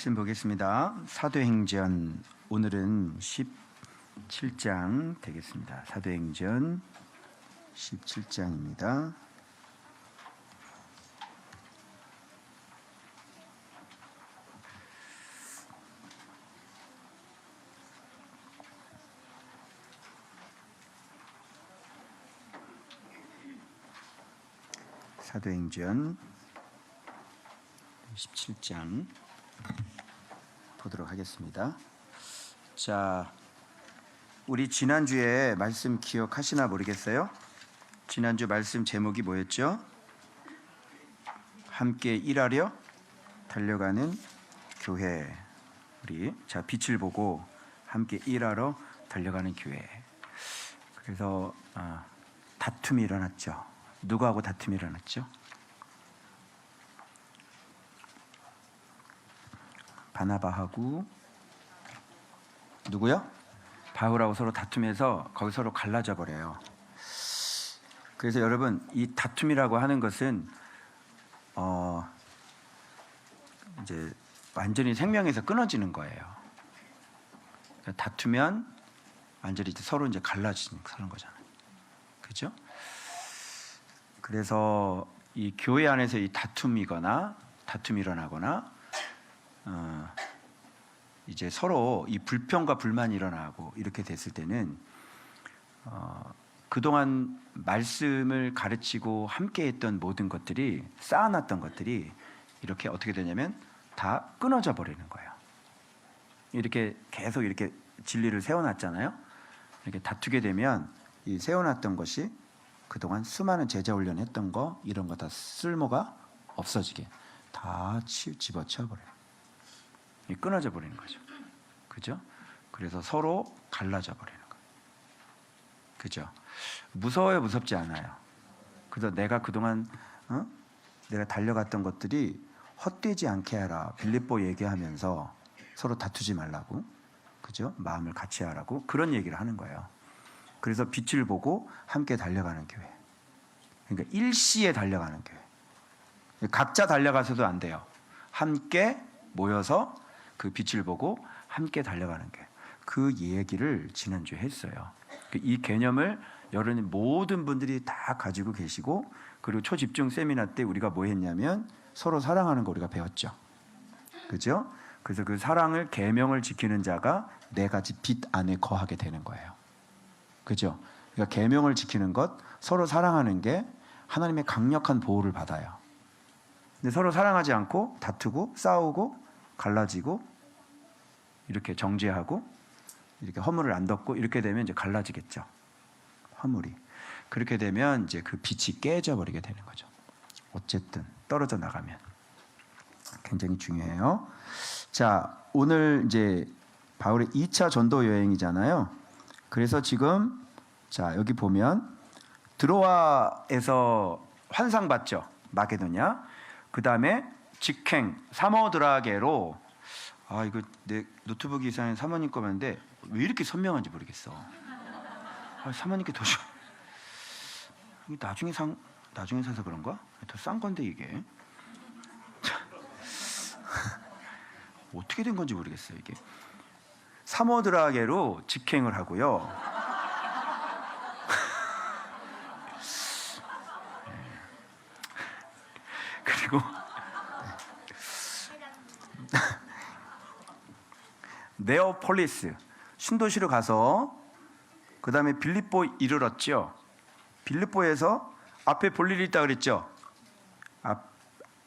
말씀 보겠습니다. 사도행전 오늘은 17장 되겠습니다. 사도행전 17장입니다. 사도행전 17장 보도록 하겠습니다. 자, 우리 지난주에 말씀 기억하시나 모르겠어요? 지난주 말씀 제목이 뭐였죠? 함께 일하려 달려가는 교회. 우리 자, 빛을 보고 함께 일하러 달려가는 교회. 그래서 다툼이 일어났죠. 누구하고 다툼이 일어났죠? 바나바하고 누구요? 바울하고 서로 다투면서 거기 서로 갈라져 버려요. 그래서 여러분, 이 다툼이라고 하는 것은 이제 완전히 생명에서 끊어지는 거예요. 그러니까 다투면 완전히 이제 서로 이제 갈라지는 그런 거잖아요. 그렇죠? 그래서 이 교회 안에서 이 다tum이 일어나거나 이제 서로 이 불평과 불만이 일어나고 이렇게 됐을 때는 그동안 말씀을 가르치고 함께했던 모든 것들이 쌓아놨던 것들이 이렇게 어떻게 되냐면 다 끊어져 버리는 거예요. 이렇게 계속 이렇게 진리를 세워놨잖아요. 이렇게 다투게 되면 이 세워놨던 것이 그동안 수많은 제자 훈련했던 거 이런 거 다 쓸모가 없어지게 다 집어치워 버려요. 끊어져 버리는 거죠. 그죠? 그래서 서로 갈라져 버리는 거예요. 그죠? 무서워요, 무섭지 않아요? 그래서 내가 그동안 내가 달려갔던 것들이 헛되지 않게 하라. 빌립보 얘기하면서 서로 다투지 말라고. 그죠? 마음을 같이 하라고. 그런 얘기를 하는 거예요. 그래서 빛을 보고 함께 달려가는 교회. 그러니까 일시에 달려가는 교회. 각자 달려가서도 안 돼요. 함께 모여서 그 빛을 보고 함께 달려가는 게 그 얘기를 지난주에 했어요. 이 개념을 여러분 모든 분들이 다 가지고 계시고, 그리고 초집중 세미나 때 우리가 뭐 했냐면 서로 사랑하는 거 우리가 배웠죠. 그죠? 그래서 그 사랑을 계명을 지키는 자가 네 가지 빛 안에 거하게 되는 거예요. 그죠? 그러니까 계명을 지키는 것, 서로 사랑하는 게 하나님의 강력한 보호를 받아요. 근데 서로 사랑하지 않고 다투고 싸우고 갈라지고 이렇게 정죄하고 이렇게 허물을 안 덮고 이렇게 되면 이제 갈라지겠죠. 허물이. 그렇게 되면 이제 그 빛이 깨져 버리게 되는 거죠. 어쨌든 떨어져 나가면 굉장히 중요해요. 자, 오늘 이제 바울의 2차 전도 여행이잖아요. 그래서 지금 자, 여기 보면 드로아에서 환상 봤죠. 마게도냐. 그다음에 직행 사모드라게로. 이거 내 노트북 이상에 사모님 거였는데 왜 이렇게 선명한지 모르겠어. 사모님께 더 줘. 나중에 사서 그런가? 더 싼 건데 이게. 어떻게 된 건지 모르겠어요 이게. 사모드라게로 직행을 하고요. 그리고 네오폴리스 신도시로 가서 그 다음에 빌립보 이르렀죠. 빌립보에서 앞에 볼 일이 있다 그랬죠.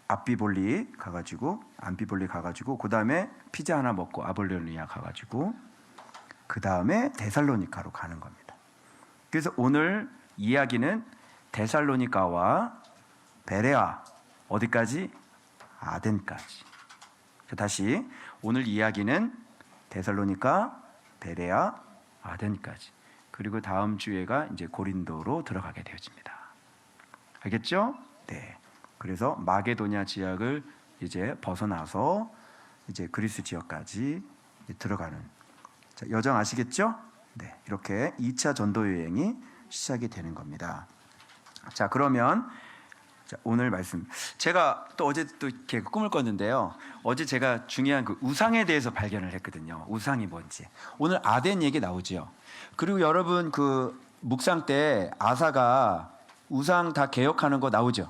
암피볼리 가가지고 그 다음에 피자 하나 먹고 아볼로니아 가가지고 그 다음에 데살로니카로 가는 겁니다. 그래서 오늘 이야기는 데살로니카와 베레아 어디까지? 아덴까지. 다시 오늘 이야기는 데살로니카, 베레아, 아덴까지. 그리고 다음 주에가 이제 고린도로 들어가게 되어집니다. 알겠죠? 네. 그래서 마게도냐 지역을 이제 벗어나서 이제 그리스 지역까지 들어가는. 자, 여정 아시겠죠? 네. 이렇게 2차 전도 여행이 시작이 되는 겁니다. 자, 그러면 자, 오늘 말씀 제가 또 어제 또 이렇게 꿈을 꿨는데요. 어제 제가 중요한 그 우상에 대해서 발견을 했거든요. 우상이 뭔지. 오늘 아덴 얘기 나오죠. 그리고 여러분 그 묵상 때 아사가 우상 다 개혁하는 거 나오죠.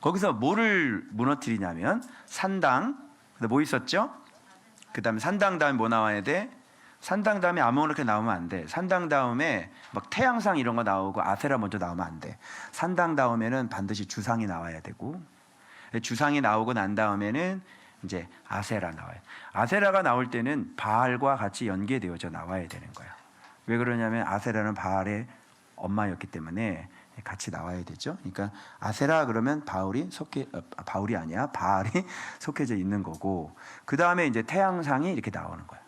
거기서 뭐를 무너뜨리냐면 산당, 뭐 있었죠? 그 다음에 산당 다음에 뭐 나와야 돼? 산당 다음에 아무렇게 나오면 안 돼. 산당 다음에 막 태양상 이런 거 나오고 아세라 먼저 나오면 안 돼. 산당 다음에는 반드시 주상이 나와야 되고, 주상이 나오고 난 다음에는 이제 아세라 나와요. 아세라가 나올 때는 바알과 같이 연계되어져 나와야 되는 거야. 왜 그러냐면 아세라는 바알의 엄마였기 때문에 같이 나와야 되죠. 그러니까 아세라 그러면 바울이 속해져 있는 거고, 그 다음에 이제 태양상이 이렇게 나오는 거야.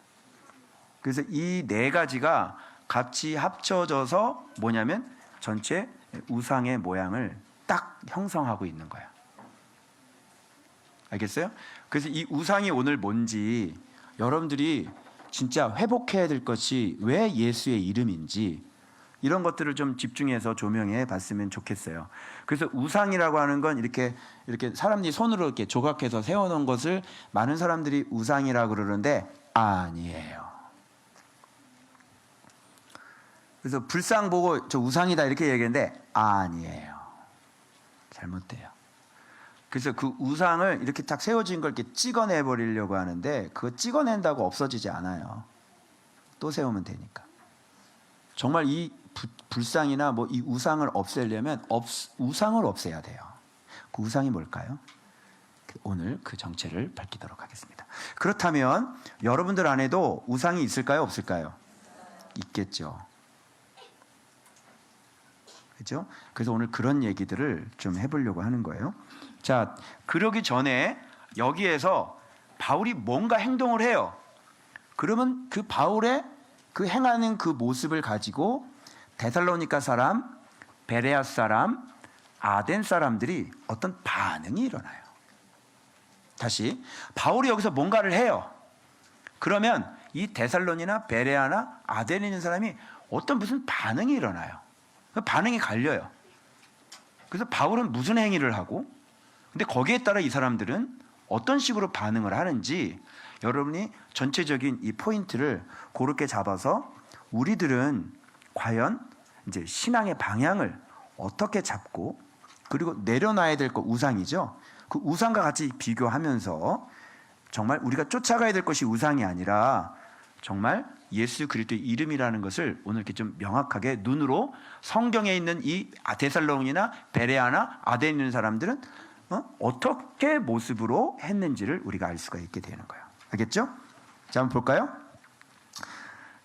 그래서 이 네 가지가 같이 합쳐져서 뭐냐면 전체 우상의 모양을 딱 형성하고 있는 거야. 알겠어요? 그래서 이 우상이 오늘 뭔지 여러분들이 진짜 회복해야 될 것이 왜 예수의 이름인지 이런 것들을 좀 집중해서 조명해 봤으면 좋겠어요. 그래서 우상이라고 하는 건 이렇게 사람들이 손으로 이렇게 조각해서 세워놓은 것을 많은 사람들이 우상이라고 그러는데 아니에요. 그래서 불상 보고 저 우상이다 이렇게 얘기했는데 아니에요. 잘못돼요. 그래서 그 우상을 이렇게 딱 세워진 걸 이렇게 찍어내 버리려고 하는데 그거 찍어낸다고 없어지지 않아요. 또 세우면 되니까. 정말 이 불상이나 뭐 이 우상을 없애려면 우상을 없애야 돼요. 그 우상이 뭘까요? 오늘 그 정체를 밝히도록 하겠습니다. 그렇다면 여러분들 안에도 우상이 있을까요? 없을까요? 있겠죠. 그렇죠? 그래서 오늘 그런 얘기들을 좀 해보려고 하는 거예요. 자, 그러기 전에 여기에서 바울이 뭔가 행동을 해요. 그러면 그 바울의 그 행하는 그 모습을 가지고 데살로니가 사람, 베레아 사람, 아덴 사람들이 어떤 반응이 일어나요. 다시 바울이 여기서 뭔가를 해요. 그러면 이 데살로니나 베레아나 아덴에 있는 사람이 어떤 무슨 반응이 일어나요. 반응이 갈려요. 그래서 바울은 무슨 행위를 하고 근데 거기에 따라 이 사람들은 어떤 식으로 반응을 하는지 여러분이 전체적인 이 포인트를 그렇게 잡아서 우리들은 과연 이제 신앙의 방향을 어떻게 잡고 그리고 내려놔야 될 것 우상이죠. 그 우상과 같이 비교하면서 정말 우리가 쫓아가야 될 것이 우상이 아니라 정말 예수 그리스도의 이름이라는 것을 오늘 이렇게 좀 명확하게 눈으로 성경에 있는 이 데살로니나 베레아나 아덴에 있는 사람들은 어떻게 모습으로 했는지를 우리가 알 수가 있게 되는 거예요. 알겠죠? 자, 한번 볼까요?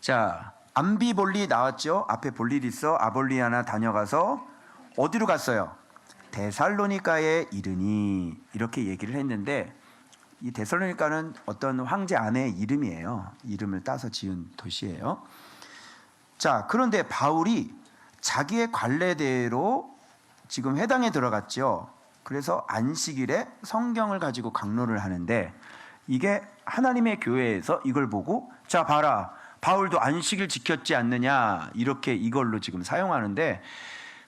자, 암비볼리 나왔죠? 앞에 볼일 있어 아볼리아나 다녀가서 어디로 갔어요? 데살로니가에 이르니 이렇게 얘기를 했는데 이 데살로니가는 어떤 황제 아내의 이름이에요. 이름을 따서 지은 도시예요. 자, 그런데 바울이 자기의 관례대로 지금 회당에 들어갔죠. 그래서 안식일에 성경을 가지고 강론을 하는데 이게 하나님의 교회에서 이걸 보고 자 봐라 바울도 안식일 지켰지 않느냐 이렇게 이걸로 지금 사용하는데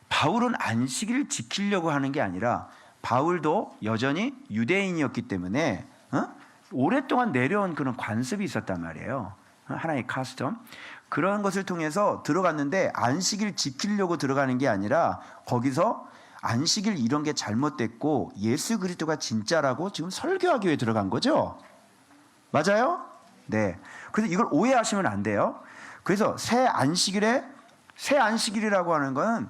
바울은 안식일 지키려고 하는 게 아니라 바울도 여전히 유대인이었기 때문에 오랫동안 내려온 그런 관습이 있었단 말이에요. 하나의 카스텀 그런 것을 통해서 들어갔는데 안식일 지키려고 들어가는 게 아니라 거기서 안식일 이런 게 잘못됐고 예수 그리스도가 진짜라고 지금 설교하기 위해 들어간 거죠. 맞아요? 네. 그래서 이걸 오해하시면 안 돼요. 그래서 새 안식일이라고 하는 거는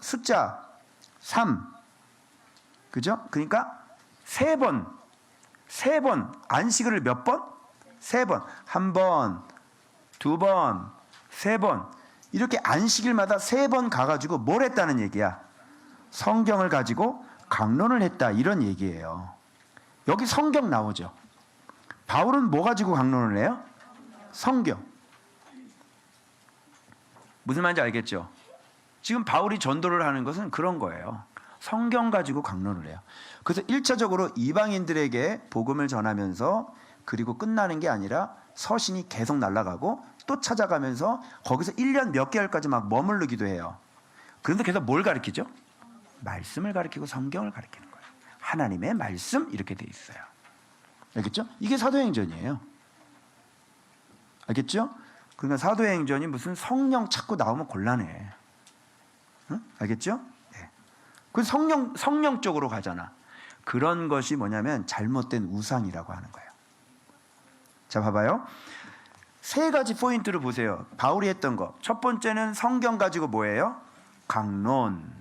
숫자 3 그죠? 그러니까 세 번 안식일을 몇 번? 세 번. 한 번, 두 번, 세 번. 이렇게 안식일마다 세 번 가가지고 뭘 했다는 얘기야? 성경을 가지고 강론을 했다 이런 얘기예요. 여기 성경 나오죠. 바울은 뭐 가지고 강론을 해요? 성경. 무슨 말인지 알겠죠? 지금 바울이 전도를 하는 것은 그런 거예요. 성경 가지고 강론을 해요. 그래서 1차적으로 이방인들에게 복음을 전하면서 그리고 끝나는 게 아니라 서신이 계속 날아가고 또 찾아가면서 거기서 1년 몇 개월까지 막 머무르기도 해요. 그런데 계속 뭘 가르치죠? 말씀을 가리키고 성경을 가리키는 거예요. 하나님의 말씀 이렇게 돼 있어요. 알겠죠? 이게 사도행전이에요. 알겠죠? 그러니까 사도행전이 무슨 성령 찾고 나오면 곤란해. 응? 알겠죠? 네. 그 성령 쪽으로 가잖아. 그런 것이 뭐냐면 잘못된 우상이라고 하는 거예요. 자, 봐봐요. 세 가지 포인트를 보세요. 바울이 했던 거. 첫 번째는 성경 가지고 뭐예요? 강론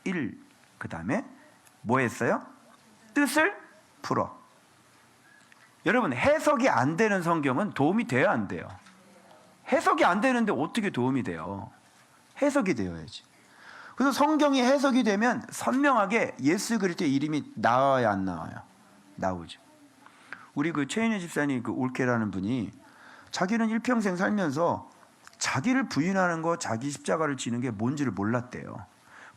1. 그 다음에 뭐 했어요? 뜻을 풀어. 여러분, 해석이 안 되는 성경은 도움이 돼야 안 돼요? 해석이 안 되는데 어떻게 도움이 돼요? 해석이 되어야지. 그래서 성경이 해석이 되면 선명하게 예수 그리스도의 이름이 나와야 안 나와요? 나오죠. 우리 그 최인혜 집사님 그 올케라는 분이 자기는 일평생 살면서 자기를 부인하는 거, 자기 십자가를 지는 게 뭔지를 몰랐대요.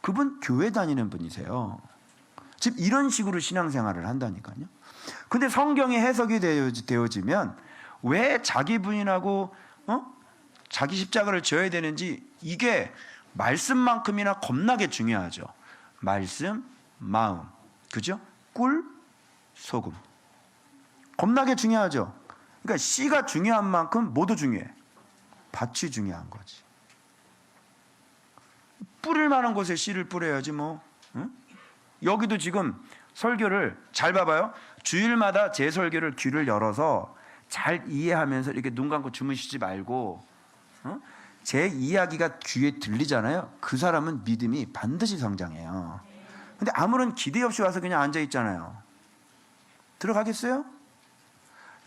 그분 교회 다니는 분이세요. 지금 이런 식으로 신앙생활을 한다니까요. 근데 성경이 해석이 되어지면 왜 자기 부인하고 자기 십자가를 져야 되는지, 이게 말씀만큼이나 겁나게 중요하죠. 말씀, 마음, 그죠? 꿀, 소금. 겁나게 중요하죠. 그러니까 씨가 중요한 만큼 뭐도 중요해? 밭이 중요한 거지. 뿌릴 만한 곳에 씨를 뿌려야지 뭐. 응? 여기도 지금 설교를 잘 봐봐요. 주일마다 제 설교를 귀를 열어서 잘 이해하면서 이렇게 눈 감고 주무시지 말고, 제 이야기가 귀에 들리잖아요. 그 사람은 믿음이 반드시 성장해요. 근데 아무런 기대 없이 와서 그냥 앉아 있잖아요. 들어가겠어요?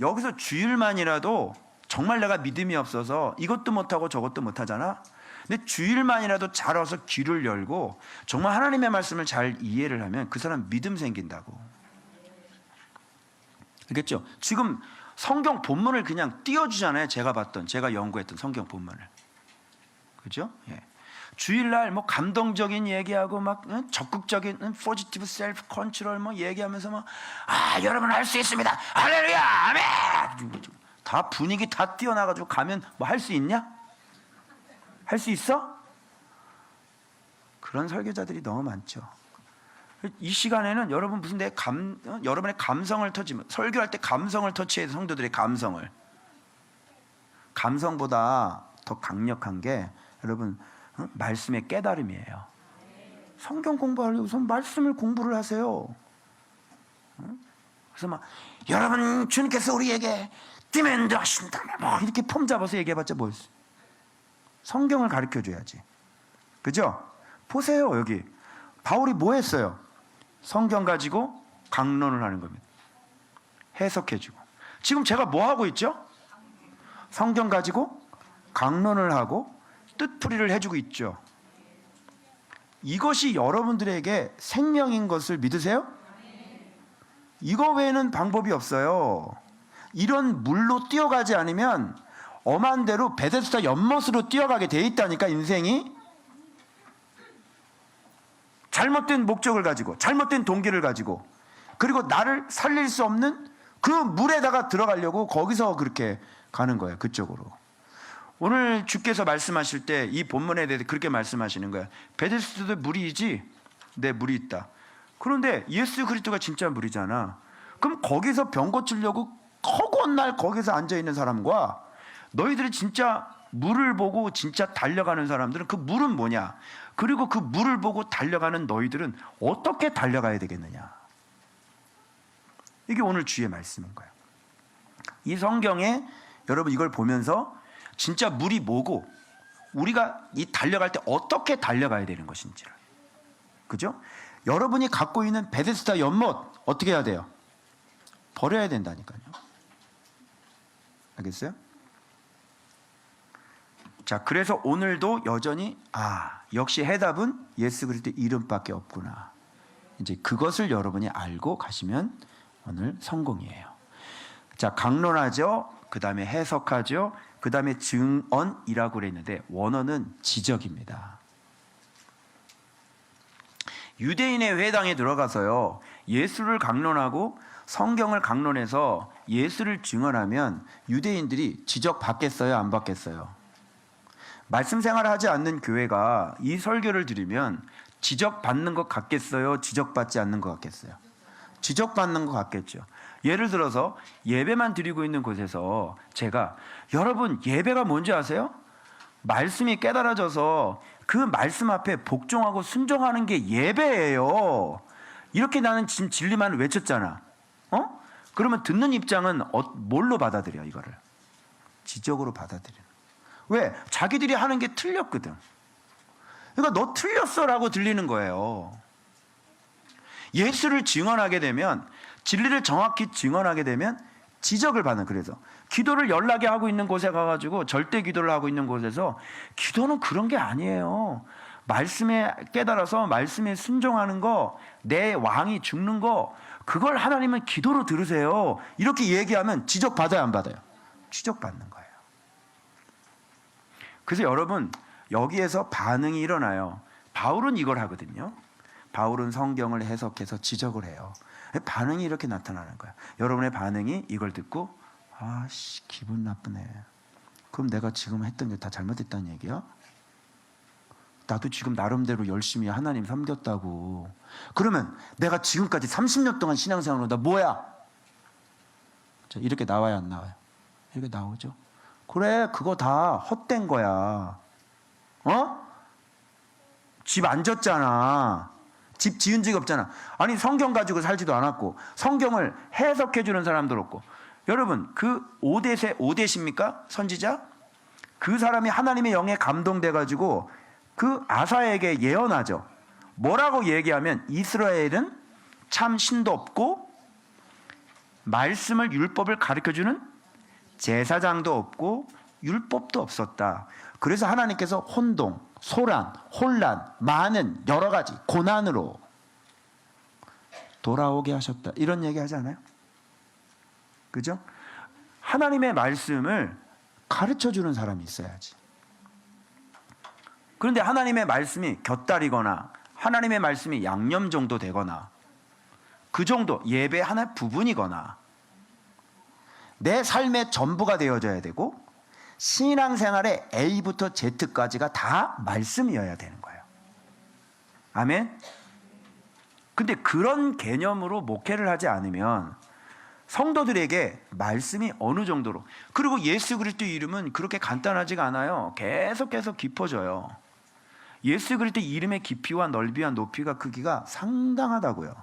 여기서 주일만이라도 정말 내가 믿음이 없어서 이것도 못하고 저것도 못하잖아. 근데 주일만이라도 잘 와서 귀를 열고 정말 하나님의 말씀을 잘 이해를 하면 그 사람 믿음 생긴다고. 알겠죠? 지금 성경 본문을 그냥 띄워주잖아요. 제가 연구했던 성경 본문을. 그죠? 예. 주일날 뭐 감동적인 얘기하고 막 적극적인 포지티브 셀프 컨트롤 뭐 얘기하면서 뭐 여러분 할 수 있습니다. 할렐루야, 아멘. 다 분위기 다 띄워나가지고 가면 뭐 할 수 있냐? 할 수 있어? 그런 설교자들이 너무 많죠. 이 시간에는 여러분 무슨 여러분의 감성을 터치면, 설교할 때 감성을 터치해서 성도들의 감성보다 더 강력한 게 여러분 말씀의 깨달음이에요. 성경 공부하려고 우선 말씀을 공부를 하세요. 그래서 막 여러분 주님께서 우리에게 디맨드 하신다 뭐 이렇게 폼 잡아서 얘기해봤자 뭐 있어. 성경을 가르쳐줘야지. 그죠? 보세요. 여기 바울이 뭐 했어요? 성경 가지고 강론을 하는 겁니다. 해석해주고. 지금 제가 뭐 하고 있죠? 성경 가지고 강론을 하고 뜻풀이를 해주고 있죠. 이것이 여러분들에게 생명인 것을 믿으세요? 이거 외에는 방법이 없어요. 이런 물로 뛰어가지 않으면 엄한 대로 베데스다 연못으로 뛰어가게 돼 있다니까. 인생이 잘못된 목적을 가지고, 잘못된 동기를 가지고, 그리고 나를 살릴 수 없는 그 물에다가 들어가려고 거기서 그렇게 가는 거예요. 그쪽으로. 오늘 주께서 말씀하실 때 이 본문에 대해서 그렇게 말씀하시는 거예요. 베데스다도 물이지? 네, 물이 있다. 그런데 예수 그리스도가 진짜 물이잖아. 그럼 거기서 병 고치려고 허구한 날 거기서 앉아있는 사람과 너희들이 진짜 물을 보고 진짜 달려가는 사람들은 그 물은 뭐냐? 그리고 그 물을 보고 달려가는 너희들은 어떻게 달려가야 되겠느냐? 이게 오늘 주의 말씀인 거예요. 이 성경에 여러분 이걸 보면서 진짜 물이 뭐고 우리가 이 달려갈 때 어떻게 달려가야 되는 것인지를, 그죠? 여러분이 갖고 있는 베데스다 연못 어떻게 해야 돼요? 버려야 된다니까요. 알겠어요? 자, 그래서 오늘도 여전히 역시 해답은 예수 그리스도의 이름밖에 없구나. 이제 그것을 여러분이 알고 가시면 오늘 성공이에요. 자, 강론하죠. 그 다음에 해석하죠. 그 다음에 증언이라고 그랬는데 원어는 지적입니다. 유대인의 회당에 들어가서요, 예수를 강론하고 성경을 강론해서 예수를 증언하면 유대인들이 지적받겠어요? 안 받겠어요? 말씀 생활을 하지 않는 교회가 이 설교를 들으면 지적받는 것 같겠어요? 지적받지 않는 것 같겠어요? 지적받는 것 같겠죠. 예를 들어서 예배만 드리고 있는 곳에서 제가, 여러분 예배가 뭔지 아세요? 말씀이 깨달아져서 그 말씀 앞에 복종하고 순종하는 게 예배예요. 이렇게 나는 지금 진리만 외쳤잖아. 그러면 듣는 입장은 뭘로 받아들여? 이거를 지적으로 받아들여. 왜? 자기들이 하는 게 틀렸거든. 그러니까 너 틀렸어라고 들리는 거예요. 예수를 증언하게 되면, 진리를 정확히 증언하게 되면 지적을 받는. 그래서 기도를 연락에 하고 있는 곳에 가가지고 절대 기도를 하고 있는 곳에서 기도는 그런 게 아니에요. 말씀에 깨달아서 말씀에 순종하는 거, 내 왕이 죽는 거, 그걸 하나님은 기도로 들으세요. 이렇게 얘기하면 지적받아요, 안 받아요? 지적받는 거예요. 그래서 여러분 여기에서 반응이 일어나요. 바울은 이걸 하거든요. 바울은 성경을 해석해서 지적을 해요. 반응이 이렇게 나타나는 거야. 여러분의 반응이 이걸 듣고 아씨 기분 나쁘네. 그럼 내가 지금 했던 게 다 잘못됐다는 얘기야? 나도 지금 나름대로 열심히 하나님 섬겼다고. 그러면 내가 지금까지 30년 동안 신앙생활로 나 뭐야? 자, 이렇게 나와야 안 나와요? 이렇게 나오죠. 그래, 그거 다 헛된 거야. 집 안 졌잖아. 집 지은 적이 없잖아. 아니 성경 가지고 살지도 않았고 성경을 해석해 주는 사람도 없고. 여러분 그 5대십니까? 선지자? 그 사람이 하나님의 영에 감동돼 가지고 그 아사에게 예언하죠. 뭐라고 얘기하면 이스라엘은 참 신도 없고 말씀을 율법을 가르쳐주는 제사장도 없고 율법도 없었다. 그래서 하나님께서 혼동, 소란, 혼란, 많은 여러 가지 고난으로 돌아오게 하셨다. 이런 얘기 하지 않아요? 그죠? 하나님의 말씀을 가르쳐주는 사람이 있어야지. 그런데 하나님의 말씀이 곁다리거나 하나님의 말씀이 양념 정도 되거나 그 정도 예배 하나의 부분이거나 내 삶의 전부가 되어져야 되고 신앙생활의 A부터 Z까지가 다 말씀이어야 되는 거예요. 아멘? 근데 그런 개념으로 목회를 하지 않으면 성도들에게 말씀이 어느 정도로, 그리고 예수 그리스도 이름은 그렇게 간단하지가 않아요. 계속 깊어져요. 예수 그리스도 이름의 깊이와 넓이와 높이가 크기가 상당하다고요.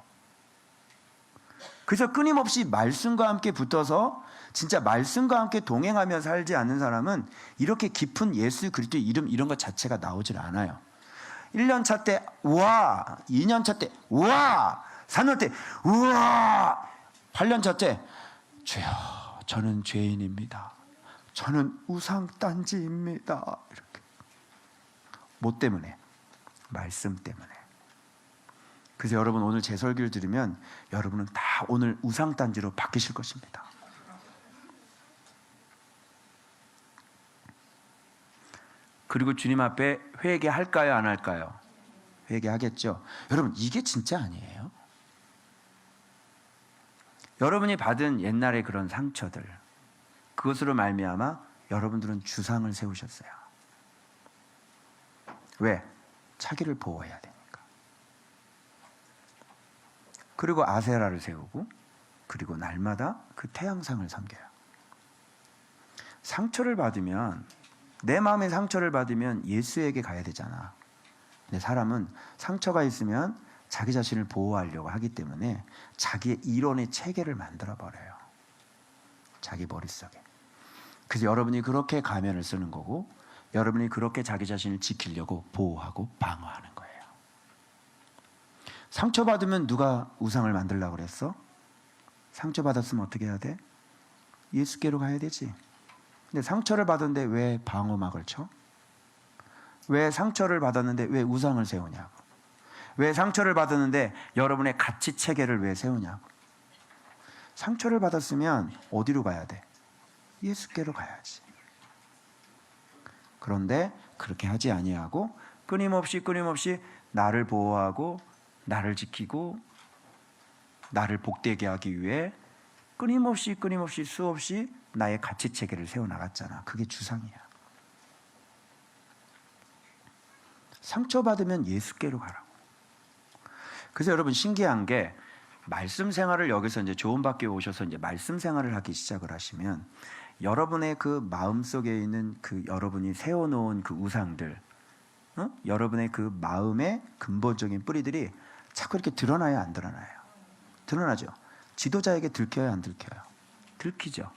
그래서 끊임없이 말씀과 함께 붙어서 진짜 말씀과 함께 동행하며 살지 않는 사람은 이렇게 깊은 예수 그리스도의 이름 이런 것 자체가 나오질 않아요. 1년 차 때 우와, 2년 차 때 우와, 4년 때 우와, 8년 차 때 주여 저는 죄인입니다. 저는 우상단지입니다. 이렇게. 뭐 때문에? 말씀 때문에. 그래서 여러분 오늘 제 설교를 들으면 여러분은 다 오늘 우상단지로 바뀌실 것입니다. 그리고 주님 앞에 회개할까요? 안 할까요? 회개하겠죠. 여러분 이게 진짜 아니에요? 여러분이 받은 옛날의 그런 상처들, 그것으로 말미암아 여러분들은 주상을 세우셨어요. 왜? 자기를 보호해야 되니까. 그리고 아세라를 세우고 그리고 날마다 그 태양상을 섬겨요. 상처를 받으면, 내 마음의 상처를 받으면 예수에게 가야 되잖아. 근데 사람은 상처가 있으면 자기 자신을 보호하려고 하기 때문에 자기의 이론의 체계를 만들어 버려요. 자기 머릿속에. 그래서 여러분이 그렇게 가면을 쓰는 거고 여러분이 그렇게 자기 자신을 지키려고 보호하고 방어하는 거예요. 상처받으면 누가 우상을 만들려고 그랬어? 상처받았으면 어떻게 해야 돼? 예수께로 가야 되지. 근데 상처를 받았는데 왜 방어막을 쳐? 왜 상처를 받았는데 왜 우상을 세우냐고. 왜 상처를 받았는데 여러분의 가치 체계를 왜 세우냐고. 상처를 받았으면 어디로 가야 돼? 예수께로 가야지. 그런데 그렇게 하지 아니하고 끊임없이 나를 보호하고 나를 지키고 나를 복되게 하기 위해 끊임없이 수없이 나의 가치 체계를 세워나갔잖아. 그게 주상이야. 상처받으면 예수께로 가라고. 그래서 여러분 신기한 게 말씀 생활을 여기서 이제 조언받기 오셔서 이제 말씀 생활을 하기 시작을 하시면 여러분의 그 마음 속에 있는 그 여러분이 세워놓은 그 우상들, 여러분의 그 마음의 근본적인 뿌리들이 자꾸 이렇게 드러나요, 안 드러나요? 드러나죠. 지도자에게 들켜요, 안 들켜요? 들키죠.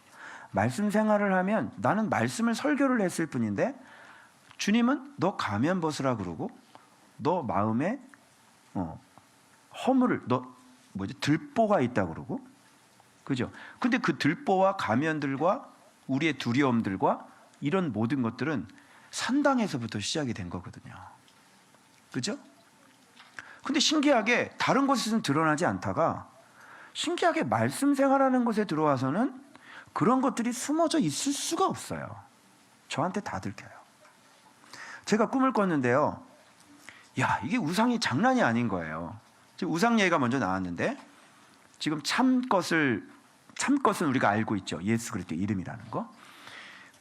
말씀 생활을 하면 나는 말씀을 설교를 했을 뿐인데 주님은 너 가면 벗으라 그러고 너 마음에 허물을 들보가 있다 그러고, 그죠? 근데 그 들보와 가면들과 우리의 두려움들과 이런 모든 것들은 산당에서부터 시작이 된 거거든요. 그죠? 근데 신기하게 다른 곳에서는 드러나지 않다가 신기하게 말씀 생활하는 곳에 들어와서는 그런 것들이 숨어져 있을 수가 없어요. 저한테 다 들켜요. 제가 꿈을 꿨는데요. 야, 이게 우상이 장난이 아닌 거예요. 지금 우상 얘기가 먼저 나왔는데 지금 참것은 우리가 알고 있죠. 예수 그리스도 이름이라는 거.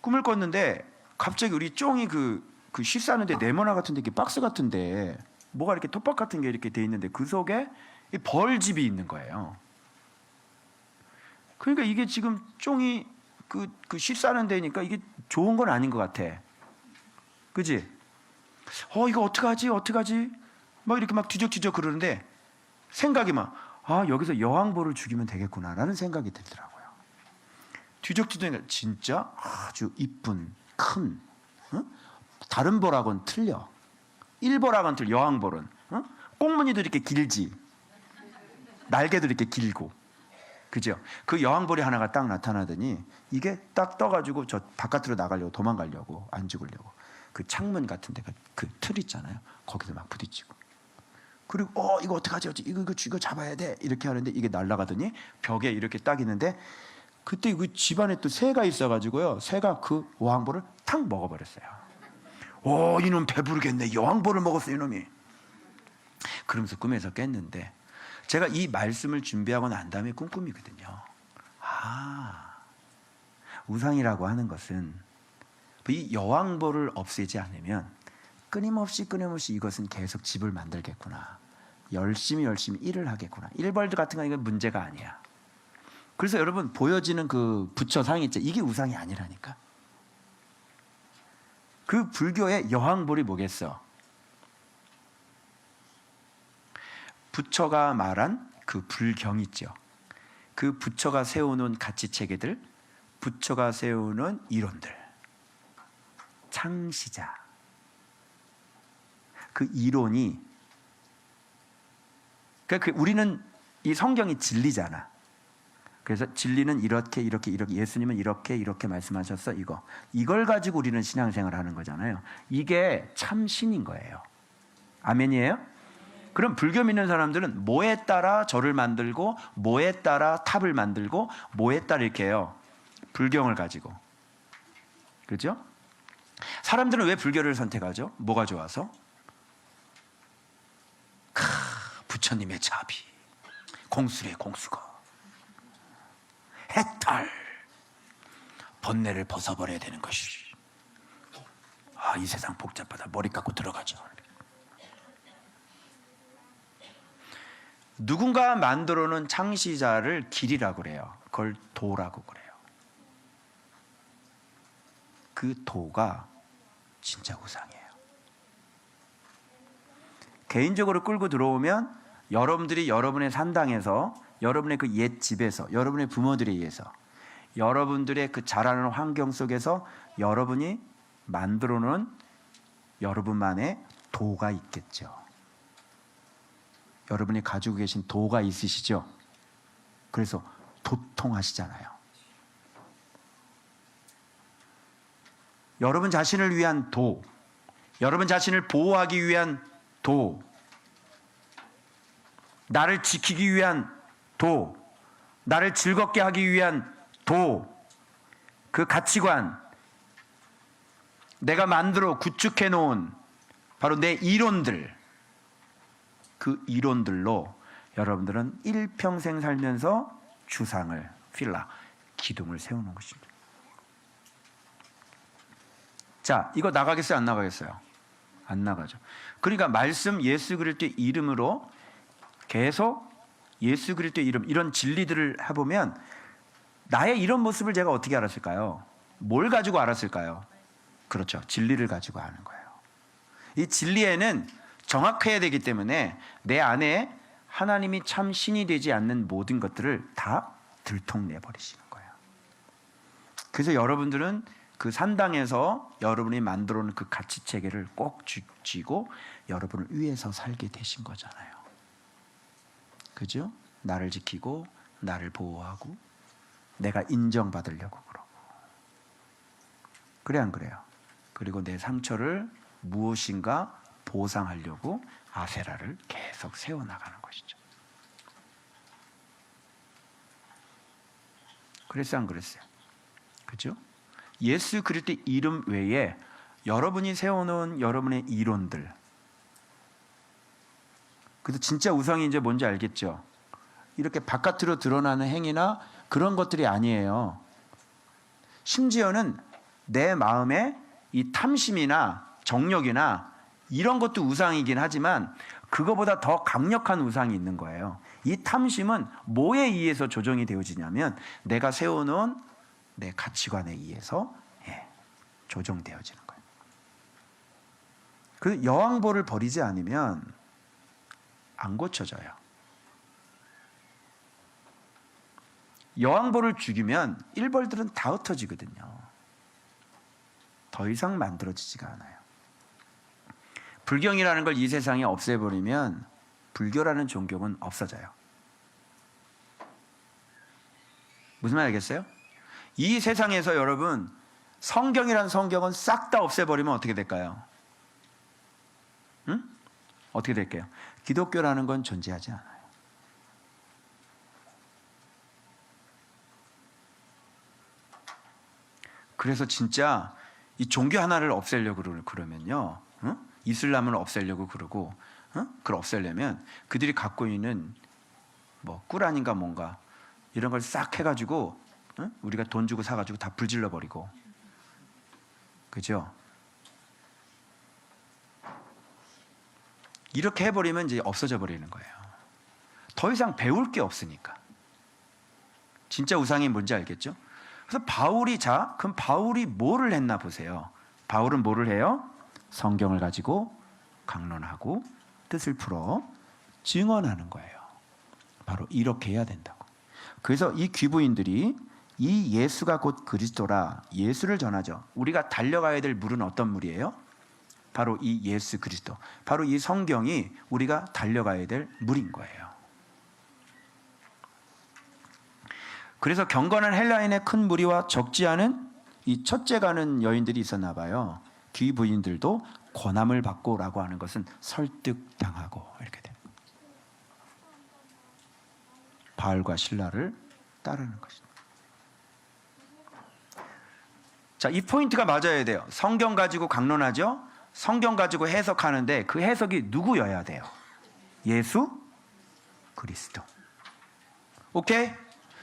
꿈을 꿨는데 갑자기 우리 쫑이 그 쉬싸는데 네모나 같은데 이렇게 박스 같은데 뭐가 이렇게 톱밥 같은 게 이렇게 돼 있는데 그 속에 벌집이 있는 거예요. 그러니까 이게 지금 쫑이 그 쉬싸는 데니까 이게 좋은 건 아닌 것 같아. 그지? 이거 어떡하지? 막 이렇게 막 뒤적뒤적 그러는데 생각이 여기서 여왕벌을 죽이면 되겠구나라는 생각이 들더라고요. 뒤적뒤적 진짜 아주 이쁜 큰 다른 벌하고는 틀려. 일벌하고는 틀려. 여왕벌은 꽁무니도 이렇게 길지, 날개도 이렇게 길고, 그죠? 그 여왕벌이 하나가 딱 나타나더니 이게 딱 떠가지고 저 바깥으로 나가려고 도망가려고 안 죽으려고 그 창문 같은 데가 그 틀 있잖아요. 거기서 막 부딪히고, 그리고 이거 어떡하지? 이거 잡아야 돼 이렇게 하는데 이게 날아가더니 벽에 이렇게 딱 있는데 그때 그 집안에 또 새가 있어가지고요. 새가 그 여왕벌을 탁 먹어버렸어요. 이놈 배부르겠네. 여왕벌을 먹었어 이놈이. 그러면서 꿈에서 깼는데 제가 이 말씀을 준비하고 난 다음에 꾼 꿈이거든요. 우상이라고 하는 것은 이 여왕벌을 없애지 않으면 끊임없이 이것은 계속 집을 만들겠구나. 열심히 일을 하겠구나. 일벌들 같은 거 이건 문제가 아니야. 그래서 여러분 보여지는 그 부처 상 있죠. 이게 우상이 아니라니까. 그 불교의 여왕벌이 뭐겠어? 부처가 말한 그 불경 있죠. 그 부처가 세워놓은 가치체계들, 부처가 세우는 이론들, 창시자. 그 이론이, 그러니까 우리는 이 성경이 진리잖아. 그래서 진리는 이렇게 예수님은 이렇게 말씀하셨어. 이걸 가지고 우리는 신앙생활을 하는 거잖아요. 이게 참 신인 거예요. 아멘이에요? 그럼 불교 믿는 사람들은 뭐에 따라 절을 만들고 뭐에 따라 탑을 만들고 뭐에 따라 이렇게 해요. 불경을 가지고. 그렇죠? 사람들은 왜 불교를 선택하죠? 뭐가 좋아서? 부처님의 자비, 공수래 공수거, 해탈, 번뇌를 벗어버려야 되는 것이. 이 세상 복잡하다. 머리 깎고 들어가죠. 누군가 만들어 놓은 창시자를 길이라고 그래요. 그걸 도라고 그래요. 그 도가 진짜 우상이에요. 개인적으로 끌고 들어오면 여러분들이 여러분의 산당에서, 여러분의 그 옛 집에서, 여러분의 부모들에 의해서, 여러분들의 그 자라는 환경 속에서 여러분이 만들어 놓은 여러분만의 도가 있겠죠. 여러분이 가지고 계신 도가 있으시죠? 그래서 도통하시잖아요. 여러분 자신을 위한 도, 여러분 자신을 보호하기 위한 도, 나를 지키기 위한 도, 나를 즐겁게 하기 위한 도, 그 가치관, 내가 만들어 구축해 놓은 바로 내 이론들, 그 이론들로 여러분들은 일평생 살면서 주상을, 필라, 기둥을 세우는 것입니다. 자, 이거 나가겠어요? 안 나가겠어요? 안 나가죠. 그러니까 말씀 예수 그리스도의 이름으로 계속 예수 그리스도의 이름, 이런 진리들을 해보면 나의 이런 모습을 제가 어떻게 알았을까요? 뭘 가지고 알았을까요? 그렇죠. 진리를 가지고 아는 거예요. 이 진리에는 정확해야 되기 때문에 내 안에 하나님이 참 신이 되지 않는 모든 것들을 다 들통내 버리시는 거예요. 그래서 여러분들은 그 산당에서 여러분이 만들어 놓은 그 가치 체계를 꼭 쥐고 여러분을 위해서 살게 되신 거잖아요. 그죠? 나를 지키고 나를 보호하고 내가 인정받으려고 그러고. 그래 안 그래요? 그리고 내 상처를 무엇인가 보상하려고 아세라를 계속 세워나가는 것이죠. 그랬어요 안 그랬어요? 그죠? 예수 그리스도의 이름 외에 여러분이 세워놓은 여러분의 이론들, 그래서 진짜 우상이 이제 뭔지 알겠죠? 이렇게 바깥으로 드러나는 행위나 그런 것들이 아니에요. 심지어는 내 마음에 이 탐심이나 정욕이나 이런 것도 우상이긴 하지만 그거보다 더 강력한 우상이 있는 거예요. 이 탐심은 뭐에 의해서 조정이 되어지냐면 내가 세워놓은 내 가치관에 의해서 조정되어지는 거예요. 그 여왕벌을 버리지 않으면 안 고쳐져요. 여왕벌을 죽이면 일벌들은 다 흩어지거든요. 더 이상 만들어지지가 않아요. 불경이라는 걸 이 세상에 없애버리면 불교라는 종교는 없어져요. 무슨 말 알겠어요? 이 세상에서 여러분 성경이라는 성경은 싹 다 없애버리면 어떻게 될까요? 응? 어떻게 될까요? 기독교라는 건 존재하지 않아요. 그래서 진짜 이 종교 하나를 없애려고 그러면요, 응? 이슬람을 없애려고 그러고, 응? 그걸 없애려면 그들이 갖고 있는 뭐 꿀아닌가 뭔가 이런 걸 싹 해가지고, 응? 우리가 돈 주고 사가지고 다 불질러 버리고, 그죠? 이렇게 해버리면 이제 없어져 버리는 거예요. 더 이상 배울 게 없으니까. 진짜 우상이 뭔지 알겠죠? 그래서 그럼 바울이 뭐를 했나 보세요. 바울은 뭐를 해요? 성경을 가지고 강론하고 뜻을 풀어 증언하는 거예요. 바로 이렇게 해야 된다고. 그래서 이 귀부인들이 이 예수가 곧 그리스도라, 예수를 전하죠. 우리가 달려가야 될 물은 어떤 물이에요? 바로 이 예수 그리스도, 바로 이 성경이 우리가 달려가야 될 물인 거예요. 그래서 경건한 헬라인의 큰 무리와 적지 않은 이 첫째 가는 여인들이 있었나 봐요. 귀부인들도 권함을 받고라고 하는 것은 설득당하고 이렇게 됩니다. 바알과 신라를 따르는 것입니다. 자, 이 포인트가 맞아야 돼요. 성경 가지고 강론하죠. 성경 가지고 해석하는데 그 해석이 누구여야 돼요? 예수 그리스도. 오케이?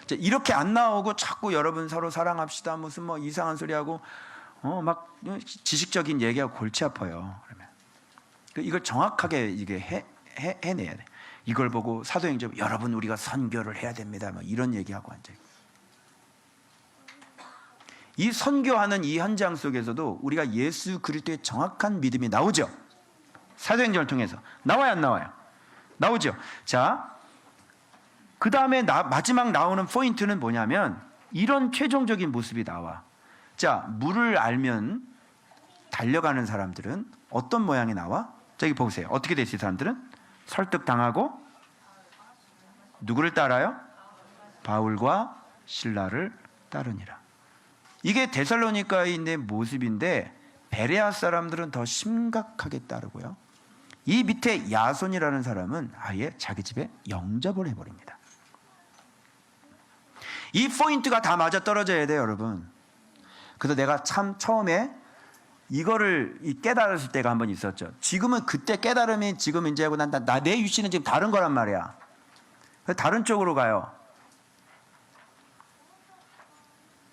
자, 이렇게 안 나오고 자꾸 여러분 서로 사랑합시다 무슨 뭐 이상한 소리 하고 막 지식적인 얘기하고 골치 아파요. 그러면 이걸 정확하게 이게 해내야 돼. 이걸 보고 사도행전 여러분 우리가 선교를 해야 됩니다. 막 이런 얘기하고 앉아. 이 선교하는 이 현장 속에서도 우리가 예수 그리스도의 정확한 믿음이 나오죠. 사도행전을 통해서 나와요, 안 나와요? 나오죠. 자, 그 다음에 마지막 나오는 포인트는 뭐냐면 이런 최종적인 모습이 나와. 자, 물을 알면 달려가는 사람들은 어떤 모양이 나와? 저기 보세요. 어떻게 됐어요, 사람들은? 설득당하고 누구를 따라요? 바울과 신라를 따르니라. 이게 데살로니가에 있는 모습인데 베레아 사람들은 더 심각하게 따르고요. 이 밑에 야손이라는 사람은 아예 자기 집에 영접을 해버립니다. 이 포인트가 다 맞아 떨어져야 돼요, 여러분. 그래서 내가 참 처음에 이거를 깨달았을 때가 한번 있었죠. 지금은 그때 깨달음이 지금 이제 하고 내 유씨는 지금 다른 거란 말이야. 다른 쪽으로 가요.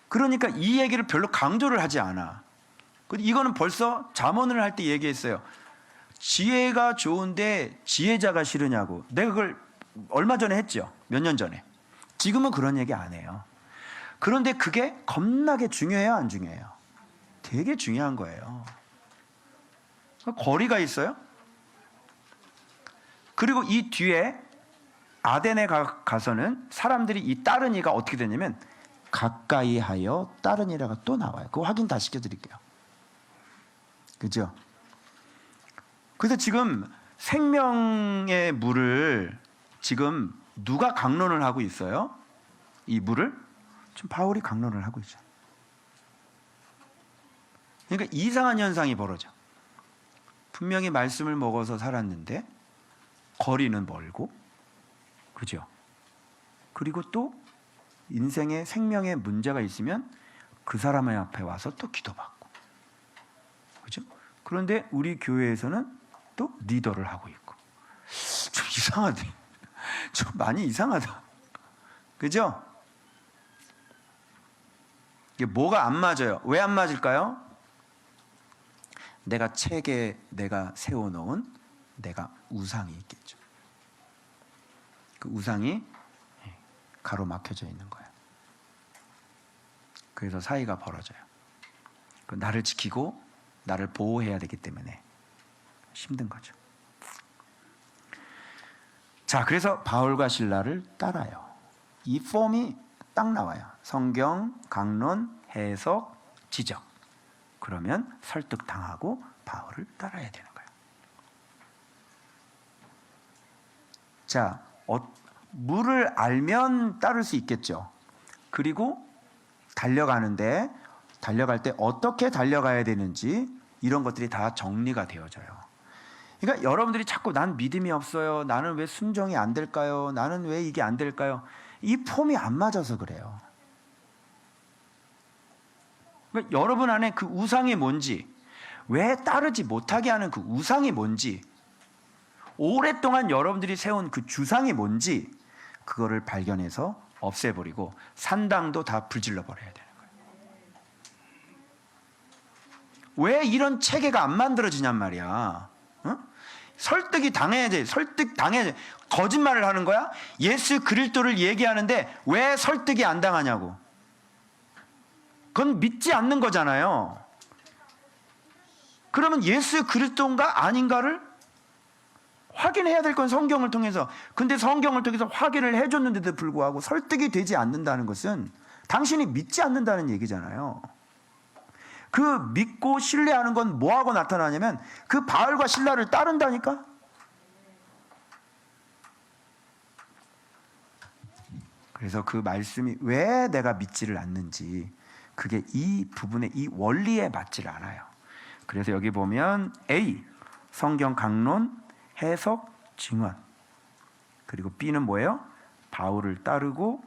그러니까 이 얘기를 별로 강조를 하지 않아. 이거는 벌써 잠언을 할 때 얘기했어요. 지혜가 좋은데 지혜자가 싫으냐고. 내가 그걸 얼마 전에 했죠. 몇 년 전에. 지금은 그런 얘기 안 해요. 그런데 그게 겁나게 중요해요, 안 중요해요? 되게 중요한 거예요. 거리가 있어요. 그리고 이 뒤에 아덴에 가서는 사람들이 이 따르니가 어떻게 되냐면 가까이 하여 따르니라가 또 나와요. 그거 확인 다 시켜드릴게요. 그죠? 그래서 지금 생명의 물을 지금 누가 강론을 하고 있어요? 이 물을? 지금 바울이 강론을 하고 있죠. 그러니까 이상한 현상이 벌어져. 분명히 말씀을 먹어서 살았는데 거리는 멀고, 그죠? 그리고 또 인생의 생명에 문제가 있으면 그 사람의 앞에 와서 또 기도받고, 그죠? 그런데 우리 교회에서는 또 리더를 하고 있고, 좀 이상하대. 좀 많이 이상하다. 그죠? 이게 뭐가 안 맞아요? 왜 안 맞을까요? 내가 책에 내가 세워놓은 내가 우상이 있겠죠. 그 우상이 가로막혀져 있는 거예요. 그래서 사이가 벌어져요. 나를 지키고 나를 보호해야 되기 때문에 힘든 거죠. 자, 그래서 바울과 실라를 따라요. 이 폼이 딱 나와요. 성경, 강론, 해석, 지적. 그러면 설득당하고 바울을 따라야 되는 거예요. 자, 물을 알면 따를 수 있겠죠. 그리고 달려갈 때 어떻게 달려가야 되는지 이런 것들이 다 정리가 되어져요. 그러니까 여러분들이 자꾸 난 믿음이 없어요. 나는 왜 순종이 안 될까요? 나는 왜 이게 안 될까요? 이 폼이 안 맞아서 그래요. 그러니까 여러분 안에 그 우상이 뭔지, 왜 따르지 못하게 하는 그 우상이 뭔지, 오랫동안 여러분들이 세운 그 주상이 뭔지 그거를 발견해서 없애버리고 산당도 다 불질러 버려야 되는 거예요. 왜 이런 체계가 안 만들어지냔 말이야. 설득이 당해야 돼. 거짓말을 하는 거야? 예수 그리스도를 얘기하는데 왜 설득이 안 당하냐고. 그건 믿지 않는 거잖아요. 그러면 예수 그리스도인가 아닌가를 확인해야 될 건 성경을 통해서. 근데 성경을 통해서 확인을 해줬는데도 불구하고 설득이 되지 않는다는 것은 당신이 믿지 않는다는 얘기잖아요. 그 믿고 신뢰하는 건 뭐하고 나타나냐면 그 바울과 실라를 따른다니까. 그래서 그 말씀이 왜 내가 믿지를 않는지, 그게 이 부분의 이 원리에 맞지를 않아요. 그래서 여기 보면 A, 성경 강론, 해석, 증언. 그리고 B는 뭐예요? 바울을 따르고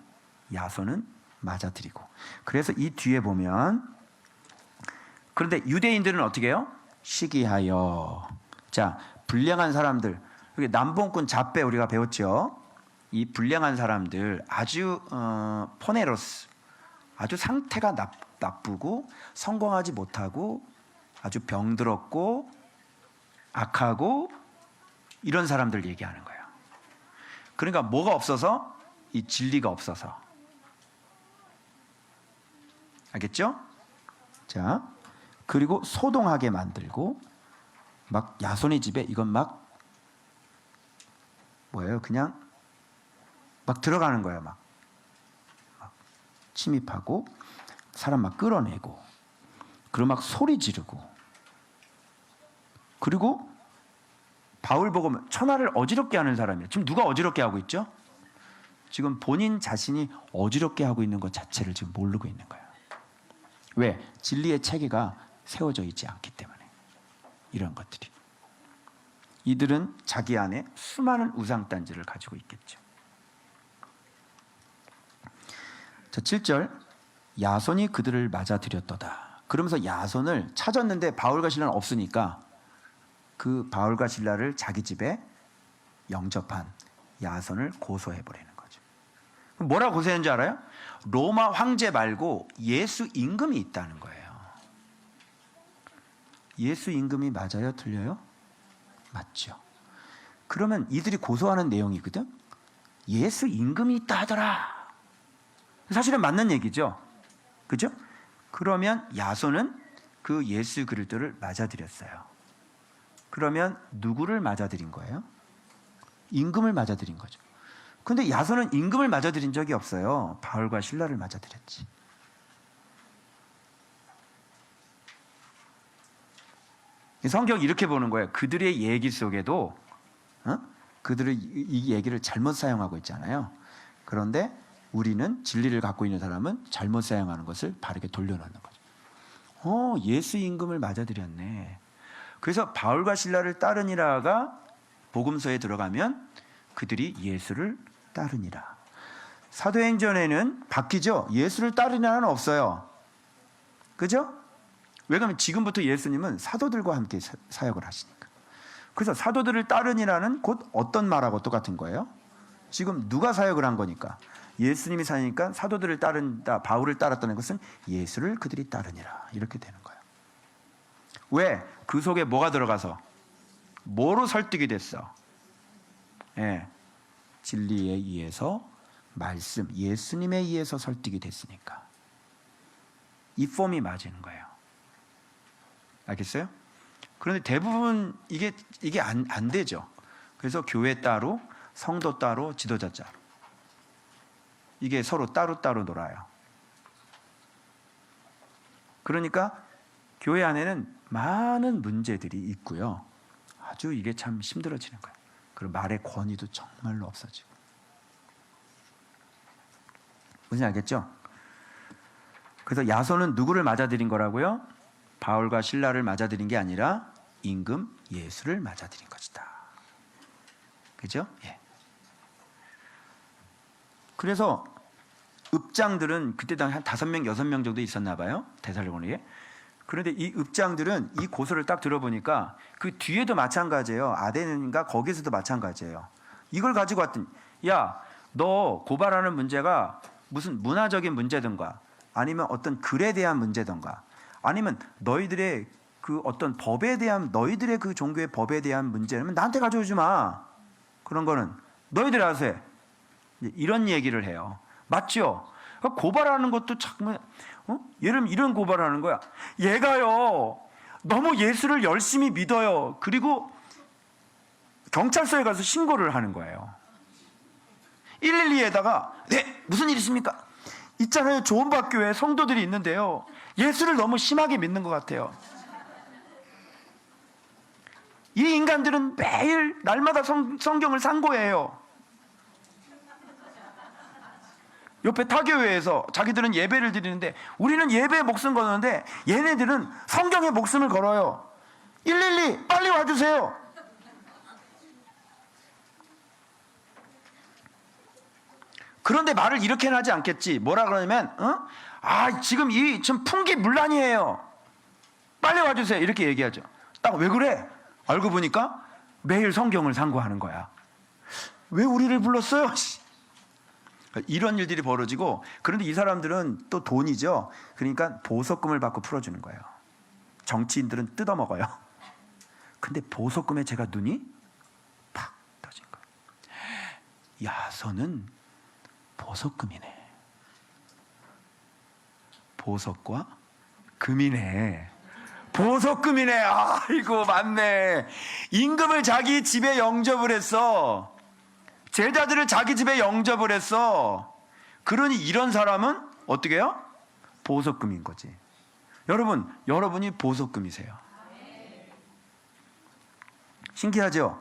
야손은 맞아들이고. 그래서 이 뒤에 보면, 그런데 유대인들은 어떻게 해요? 시기하여. 자, 불량한 사람들, 여기 남봉꾼 잡배 우리가 배웠죠. 이 불량한 사람들 아주 포네로스, 아주 상태가 나쁘고 성공하지 못하고 아주 병들었고 악하고 이런 사람들 얘기하는 거예요. 그러니까 뭐가 없어서? 이 진리가 없어서. 알겠죠? 자, 그리고 소동하게 만들고 막 야손의 집에 이건 막 뭐예요? 그냥 막 들어가는 거예요. 막 침입하고 사람 막 끌어내고, 그리고 막 소리 지르고, 그리고 바울 보고 천하를 어지럽게 하는 사람이에요. 지금 누가 어지럽게 하고 있죠? 지금 본인 자신이 어지럽게 하고 있는 것 자체를 지금 모르고 있는 거예요. 왜? 진리의 체계가 세워져 있지 않기 때문에. 이런 것들이. 이들은 자기 안에 수많은 우상단지를 가지고 있겠죠. 자, 7절. 야손이 그들을 맞아들였도다. 그러면서 야손을 찾았는데 바울과 실라는 없으니까 그 바울과 실라를 자기 집에 영접한 야손을 고소해버리는 거죠. 뭐라고 고소했는지 알아요? 로마 황제 말고 예수 임금이 있다는 거예요. 예수 임금이 맞아요? 틀려요? 맞죠. 그러면 이들이 고소하는 내용이거든. 예수 임금이 있다 하더라. 사실은 맞는 얘기죠. 그죠? 그러면 야손은 그 예수 그리스도를 맞아들였어요. 그러면 누구를 맞아들인 거예요? 임금을 맞아들인 거죠. 근데 야손은 임금을 맞아들인 적이 없어요. 바울과 실라를 맞아들였지. 성경이 이렇게 보는 거예요. 그들의 얘기 속에도 그들은 이 얘기를 잘못 사용하고 있잖아요. 그런데 우리는 진리를 갖고 있는 사람은 잘못 사용하는 것을 바르게 돌려놓는 거죠. 예수 임금을 맞아들였네. 그래서 바울과 실라를 따르니라가 복음서에 들어가면 그들이 예수를 따르니라. 사도행전에는 바뀌죠. 예수를 따르니라는 없어요. 그죠? 왜 그러면 지금부터 예수님은 사도들과 함께 사역을 하시니까. 그래서 사도들을 따르니라는 곧 어떤 말하고 똑같은 거예요? 지금 누가 사역을 한 거니까. 예수님이 사니까 사도들을 따른다, 바울을 따랐다는 것은 예수를 그들이 따르니라. 이렇게 되는 거예요. 왜? 그 속에 뭐가 들어가서? 뭐로 설득이 됐어? 진리에 의해서 말씀, 예수님에 의해서 설득이 됐으니까. 이 폼이 맞는 거예요. 알겠어요? 그런데 대부분 이게 안 되죠. 그래서 교회 따로, 성도 따로, 지도자 따로. 이게 서로 따로따로 놀아요. 그러니까 교회 안에는 많은 문제들이 있고요. 아주 이게 참 힘들어지는 거예요. 그리고 말의 권위도 정말로 없어지고. 무슨 알겠죠? 그래서 야손은 누구를 맞아들인 거라고요? 바울과 실라를 맞아들인 게 아니라 임금 예수를 맞아들인 것이다. 그죠? 예. 그래서 읍장들은 그때 당시 한 5명, 6명 정도 있었나 봐요. 데살로니가에. 그런데 이 읍장들은 이 고소를 딱 들어보니까 그 뒤에도 마찬가지예요. 아덴인가 거기서도 마찬가지예요. 이걸 가지고 왔더니 야, 너 고발하는 문제가 무슨 문화적인 문제든가 아니면 어떤 글에 대한 문제든가 아니면 너희들의 그 어떤 법에 대한 너희들의 그 종교의 법에 대한 문제는 나한테 가져오지 마. 그런 거는 너희들 알아서 해. 이런 얘기를 해요. 맞죠? 고발하는 것도 참 예를 이런 고발하는 거야. 얘가요 너무 예수를 열심히 믿어요. 그리고 경찰서에 가서 신고를 하는 거예요. 112에다가 네 무슨 일 있습니까? 있잖아요. 조은박교회 성도들이 있는데요. 예수를 너무 심하게 믿는 것 같아요. 이 인간들은 매일 날마다 성경을 상고해요. 옆에 타교회에서 자기들은 예배를 드리는데 우리는 예배에 목숨 거는데 얘네들은 성경에 목숨을 걸어요. 112 빨리 와주세요. 그런데 말을 이렇게는 하지 않겠지. 뭐라 그러냐면 지금 지금 풍기문란이에요. 빨리 와주세요. 이렇게 얘기하죠. 딱 왜 그래? 알고 보니까 매일 성경을 상고하는 거야. 왜 우리를 불렀어요? 이런 일들이 벌어지고 그런데 이 사람들은 또 돈이죠. 그러니까 보석금을 받고 풀어주는 거예요. 정치인들은 뜯어먹어요. 근데 보석금에 제가 눈이 팍 터진 거예요. 야선은 보석금이네. 보석과 금이네. 보석금이네. 아이고 맞네. 임금을 자기 집에 영접을 했어. 제자들을 자기 집에 영접을 했어. 그러니 이런 사람은 어떻게 해요? 보석금인 거지. 여러분이 보석금이세요. 신기하죠?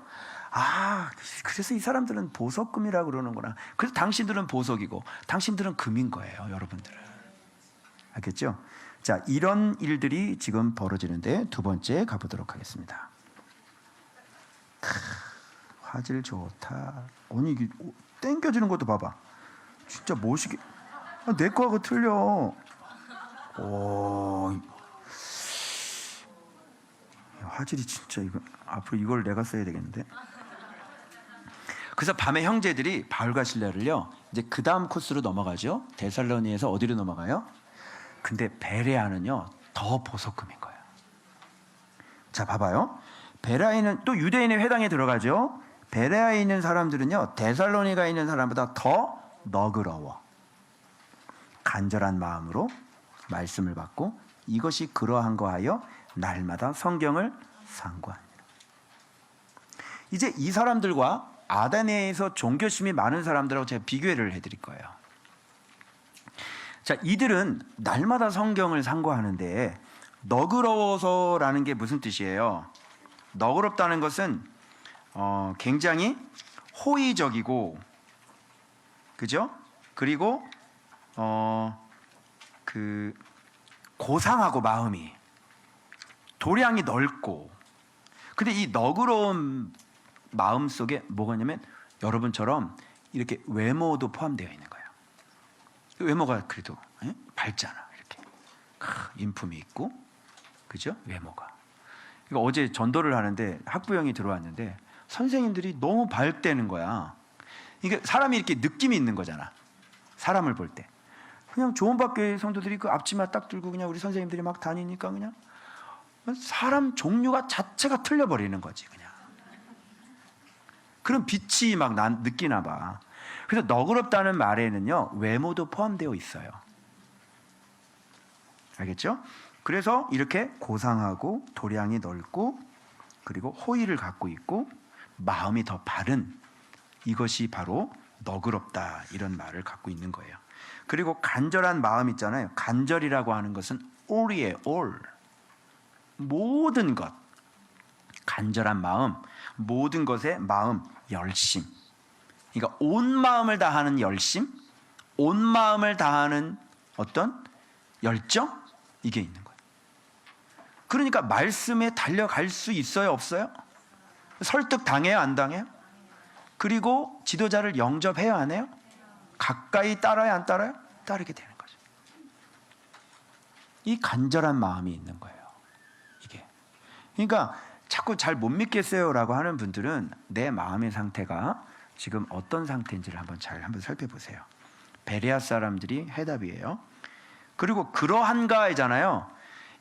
그래서 이 사람들은 보석금이라고 그러는구나. 그래서 당신들은 보석이고 당신들은 금인 거예요. 여러분들은. 알겠죠? 자, 이런 일들이 지금 벌어지는데 두 번째 가보도록 하겠습니다. 화질 좋다. 아니 이게 땡겨지는 것도 봐봐. 진짜 멋있게. 내 거하고 틀려. 오, 화질이 진짜 이거 앞으로 이걸 내가 써야 되겠는데. 그래서 밤에 형제들이 바울과 실라를요 이제 그 다음 코스로 넘어가죠. 데살로니에서 어디로 넘어가요? 근데 베레아는요 더 보석금인 거예요. 자 봐봐요. 베레아는 또 유대인의 회당에 들어가죠. 베레아에 있는 사람들은요, 데살로니가에 있는 사람보다 더 너그러워. 간절한 마음으로 말씀을 받고 이것이 그러한 거하여 날마다 성경을 상고하니라. 이제 이 사람들과 아테네에서 종교심이 많은 사람들하고 제가 비교를 해드릴 거예요. 자, 이들은 날마다 성경을 상고하는데 너그러워서라는 게 무슨 뜻이에요? 너그럽다는 것은 굉장히 호의적이고, 그죠? 그리고 고상하고 마음이 도량이 넓고. 근데 이 너그러운 마음 속에 뭐가 있냐면 여러분처럼 이렇게 외모도 포함되어 있는 거예요. 외모가 그래도 밝잖아. 이렇게 인품이 있고, 그죠? 외모가. 그러니까 어제 전도를 하는데 학부형이 들어왔는데 선생님들이 너무 밝대는 거야. 이게 사람이 이렇게 느낌이 있는 거잖아. 사람을 볼 때. 그냥 좋은 밖에 성도들이 그 앞치마 딱 들고 그냥 우리 선생님들이 막 다니니까 그냥 사람 종류가 자체가 틀려버리는 거지, 그냥. 그런 빛이 막 난 느끼나 봐. 그래서 너그럽다는 말에는요, 외모도 포함되어 있어요. 알겠죠? 그래서 이렇게 고상하고 도량이 넓고 그리고 호의를 갖고 있고 마음이 더 바른, 이것이 바로 너그럽다, 이런 말을 갖고 있는 거예요. 그리고 간절한 마음 있잖아요. 간절이라고 하는 것은 all이에요. all. 모든 것. 간절한 마음, 모든 것에 마음, 열심. 그러니까 온 마음을 다하는 열심, 온 마음을 다하는 어떤 열정, 이게 있는 거예요. 그러니까 말씀에 달려갈 수 있어요, 없어요? 설득 당해요, 안 당해요? 그리고 지도자를 영접해요, 안 해요? 가까이 따라요, 안 따라요? 따르게 되는 거죠. 이 간절한 마음이 있는 거예요, 이게. 그러니까 자꾸 잘 못 믿겠어요라고 하는 분들은 내 마음의 상태가 지금 어떤 상태인지를 한번 살펴보세요. 베레아 사람들이 해답이에요. 그리고 그러한가이잖아요.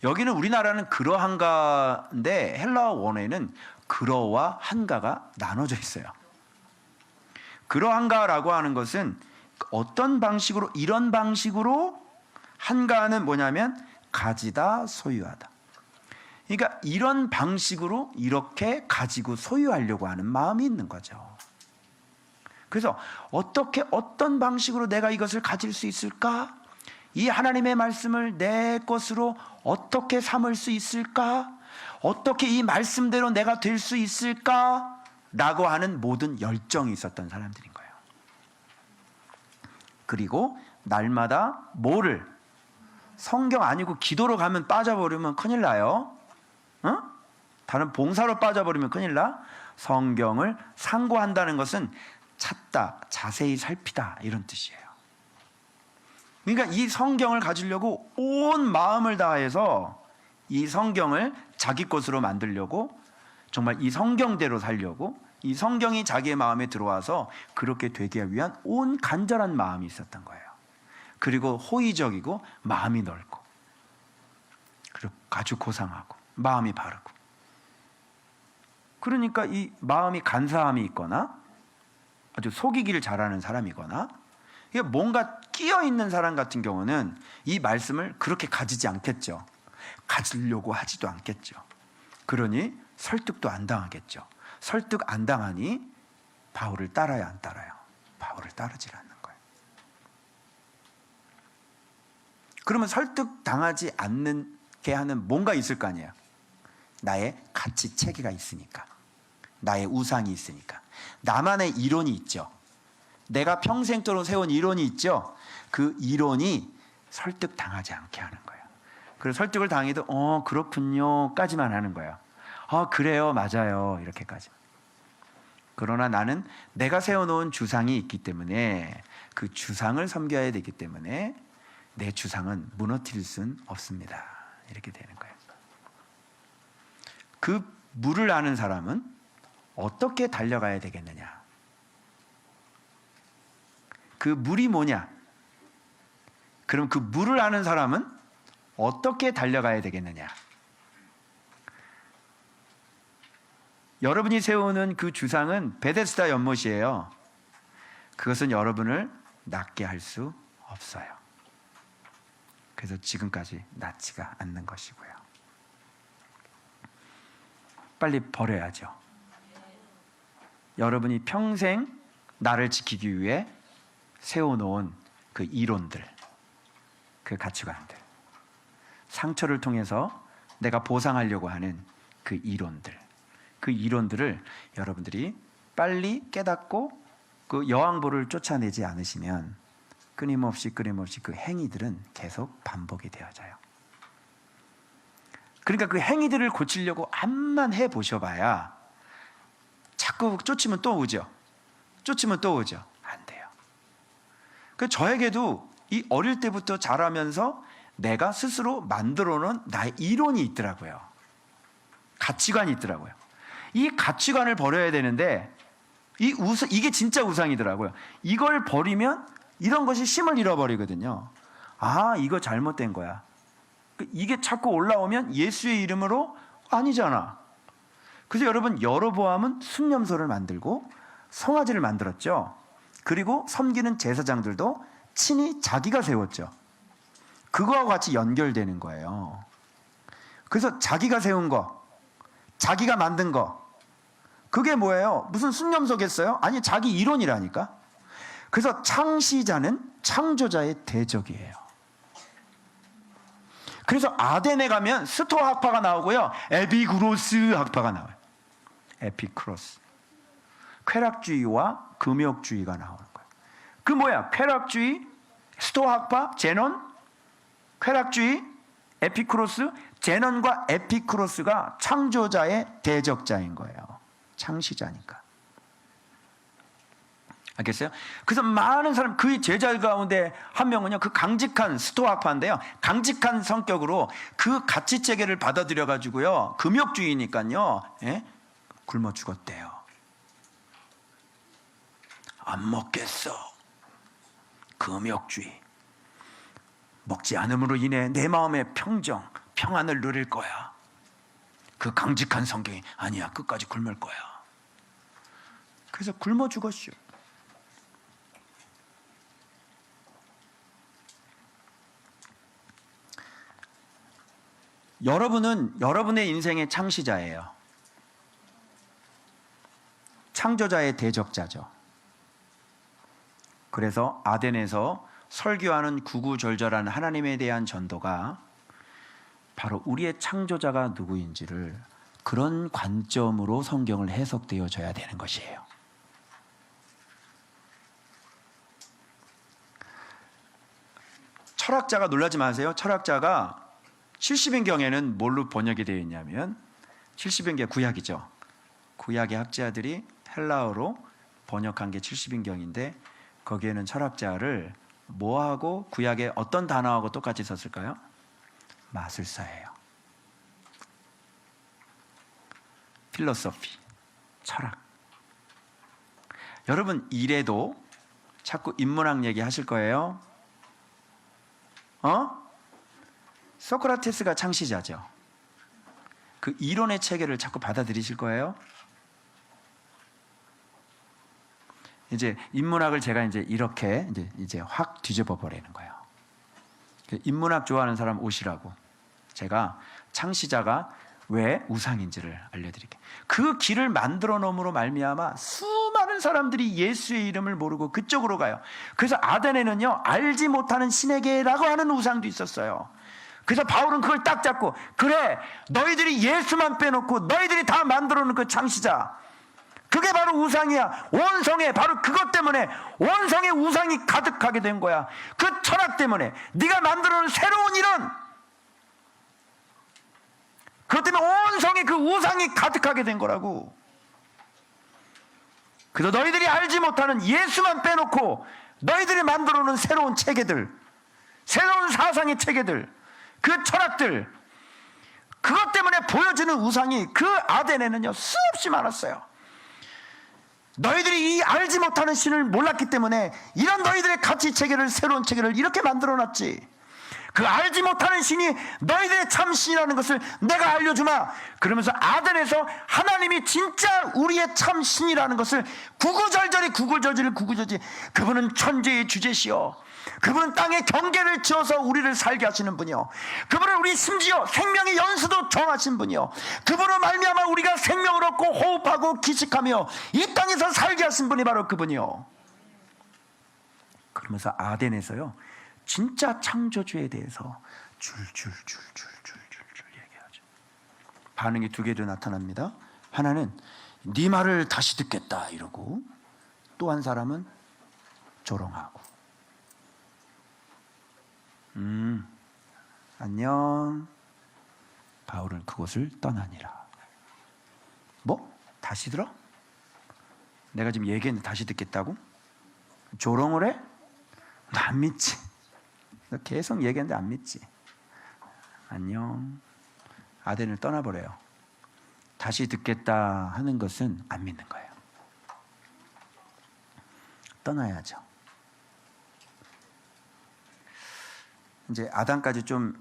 여기는 우리나라는 그러한가인데 헬라어 원어에는 그러와 한가가 나눠져 있어요. 그러한가라고 하는 것은 어떤 방식으로, 이런 방식으로, 한가는 뭐냐면 가지다, 소유하다. 그러니까 이런 방식으로 이렇게 가지고 소유하려고 하는 마음이 있는 거죠. 그래서 어떤 방식으로 내가 이것을 가질 수 있을까? 이 하나님의 말씀을 내 것으로 어떻게 삼을 수 있을까? 어떻게 이 말씀대로 내가 될 수 있을까? 라고 하는 모든 열정이 있었던 사람들인 거예요. 그리고 날마다 뭐를? 성경 아니고 기도로 가면 빠져버리면 큰일 나요. 다른 봉사로 빠져버리면 큰일 나. 성경을 상고한다는 것은 찾다, 자세히 살피다, 이런 뜻이에요. 그러니까 이 성경을 가지려고 온 마음을 다해서 이 성경을 자기 것으로 만들려고, 정말 이 성경대로 살려고, 이 성경이 자기의 마음에 들어와서 그렇게 되기 위한 온 간절한 마음이 있었던 거예요. 그리고 호의적이고 마음이 넓고, 그리고 아주 고상하고 마음이 바르고. 그러니까 이 마음이 간사함이 있거나 아주 속이기를 잘하는 사람이거나, 이게 뭔가 끼어 있는 사람 같은 경우는 이 말씀을 그렇게 가지지 않겠죠. 가지려고 하지도 않겠죠. 그러니 설득도 안 당하겠죠. 설득 안 당하니 바울을 따라요, 안 따라요? 바울을 따르질 않는 거예요. 그러면 설득 당하지 않게 하는 뭔가 있을 거 아니에요. 나의 가치 체계가 있으니까, 나의 우상이 있으니까, 나만의 이론이 있죠. 내가 평생도록 세운 이론이 있죠. 그 이론이 설득 당하지 않게 하는 거예요. 그래서 설득을 당해도 그렇군요 까지만 하는 거예요. 그래요, 맞아요, 이렇게까지. 그러나 나는 내가 세워놓은 주상이 있기 때문에 그 주상을 섬겨야 되기 때문에 내 주상은 무너뜨릴 수는 없습니다, 이렇게 되는 거예요. 그 물을 아는 사람은 어떻게 달려가야 되겠느냐? 그 물이 뭐냐? 그럼 그 물을 아는 사람은 어떻게 달려가야 되겠느냐? 여러분이 세우는 그 주상은 베데스다 연못이에요. 그것은 여러분을 낫게 할 수 없어요. 그래서 지금까지 낫지가 않는 것이고요. 빨리 버려야죠. 여러분이 평생 나를 지키기 위해 세워놓은 그 이론들, 그 가치관들, 상처를 통해서 내가 보상하려고 하는 그 이론들을 여러분들이 빨리 깨닫고 그 여왕벌을 쫓아내지 않으시면 끊임없이 그 행위들은 계속 반복이 되어져요. 그러니까 그 행위들을 고치려고 암만 해보셔봐야 자꾸 쫓으면 또 오죠. 안 돼요. 그 저에게도 이 어릴 때부터 자라면서 내가 스스로 만들어놓은 나의 이론이 있더라고요. 가치관이 있더라고요. 이 가치관을 버려야 되는데 이게 진짜 우상이더라고요. 이걸 버리면 이런 것이 힘을 잃어버리거든요. 아, 이거 잘못된 거야. 이게 자꾸 올라오면 예수의 이름으로 아니잖아. 그래서 여러분, 여로보암은 숭념소를 만들고 송아지를 만들었죠. 그리고 섬기는 제사장들도 친히 자기가 세웠죠. 그거와 같이 연결되는 거예요. 그래서 자기가 세운 거, 자기가 만든 거, 그게 뭐예요? 무슨 숭념소겠어요? 아니, 자기 이론이라니까. 그래서 창시자는 창조자의 대적이에요. 그래서 아덴에 가면 스토아 학파가 나오고요, 에피쿠로스 학파가 나와요. 에피쿠로스, 쾌락주의와 금욕주의가 나오는 거예요. 그 뭐야? 쾌락주의, 스토아 학파, 제논, 쾌락주의, 에피쿠로스, 제논과 에피쿠로스가 창조자의 대적자인 거예요. 창시자니까. 알겠어요? 그래서 많은 사람, 그 제자 가운데 한 명은요, 그 강직한 스토아파인데요, 강직한 성격으로 그 가치 체계를 받아들여 가지고요, 금욕주의니까요, 예? 굶어 죽었대요. 안 먹겠어. 금욕주의. 먹지 않음으로 인해 내 마음의 평안을 누릴 거야. 그 강직한 성격이 아니야, 끝까지 굶을 거야. 그래서 굶어 죽었슈. 여러분은 여러분의 인생의 창시자예요. 창조자의 대적자죠. 그래서 아덴에서 설교하는 구구절절한 하나님에 대한 전도가 바로 우리의 창조자가 누구인지를 그런 관점으로 성경을 해석되어져야 되는 것이에요. 철학자가 놀라지 마세요. 철학자가 70인경에는 뭘로 번역이 되어 있냐면, 70인경 구약이죠. 구약의 학자들이 헬라어로 번역한 게 70인경인데 거기에는 철학자를 뭐하고 구약의 어떤 단어하고 똑같이 썼을까요? 마술사예요. 필로소피, 철학. 여러분, 이래도 자꾸 인문학 얘기 하실 거예요? 소크라테스가 창시자죠. 그 이론의 체계를 자꾸 받아들이실 거예요? 이제 인문학을 제가 이렇게 이제 확 뒤집어 버리는 거예요. 인문학 좋아하는 사람 오시라고 제가 창시자가 왜 우상인지를 알려드릴게요. 그 길을 만들어 놓음으로 말미암아 수많은 사람들이 예수의 이름을 모르고 그쪽으로 가요. 그래서 아덴에는요, 알지 못하는 신에게라고 하는 우상도 있었어요. 그래서 바울은 그걸 딱 잡고, 그래, 너희들이 예수만 빼놓고 너희들이 다 만들어 놓은 그 창시자, 그게 바로 우상이야. 원성에 바로 그것 때문에 원성에 우상이 가득하게 된 거야. 그 철학 때문에 네가 만들어 놓은 새로운 이론, 그것 때문에 원성에 그 우상이 가득하게 된 거라고. 그래서 너희들이 알지 못하는 예수만 빼놓고 너희들이 만들어 놓은 새로운 체계들, 새로운 사상의 체계들, 그 철학들, 그것 때문에 보여지는 우상이 그 아덴에는요 수없이 많았어요. 너희들이 이 알지 못하는 신을 몰랐기 때문에 이런 너희들의 가치 체계를, 새로운 체계를 이렇게 만들어 놨지. 그 알지 못하는 신이 너희들의 참 신이라는 것을 내가 알려주마. 그러면서 아덴에서 하나님이 진짜 우리의 참 신이라는 것을 구구절절히 그분은 천지의 주제시여, 그분은 땅에 경계를 지어서 우리를 살게 하시는 분이요, 그분은 우리 심지어 생명의 연수도 정하신 분이요, 그분으로 말미암아 우리가 생명을 얻고 호흡하고 기식하며 이 땅에서 살게 하신 분이 바로 그분이요. 그러면서 아덴에서요 진짜 창조주에 대해서 줄줄줄줄줄줄줄 얘기하죠. 반응이 두 개로 나타납니다. 하나는 네 말을 다시 듣겠다 이러고, 또 한 사람은 조롱하고, 안녕. 바울은 그곳을 떠나니라. 뭐? 다시 들어? 내가 지금 얘기했는데 다시 듣겠다고? 조롱을 해? 너 안 믿지? 너 계속 얘기했는데 안 믿지? 안녕. 아덴을 떠나버려요. 다시 듣겠다 하는 것은 안 믿는 거예요. 떠나야죠. 이제 아담까지 좀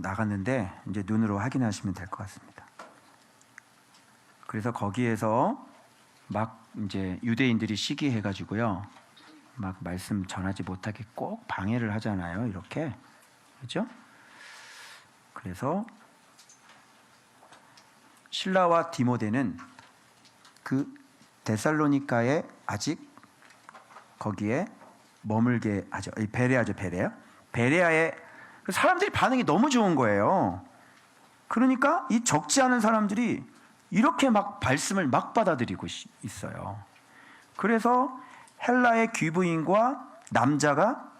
나갔는데 이제 눈으로 확인하시면 될 것 같습니다. 그래서 거기에서 막 이제 유대인들이 시기해가지고요, 막 말씀 전하지 못하게 꼭 방해를 하잖아요. 이렇게, 그렇죠? 그래서 실라와 디모데는 그 데살로니가에 아직 거기에 머물게 하죠. 베레아죠, 베레아에 사람들이 반응이 너무 좋은 거예요. 그러니까 이 적지 않은 사람들이 이렇게 막 말씀을 막 받아들이고 있어요. 그래서 헬라의 귀부인과 남자가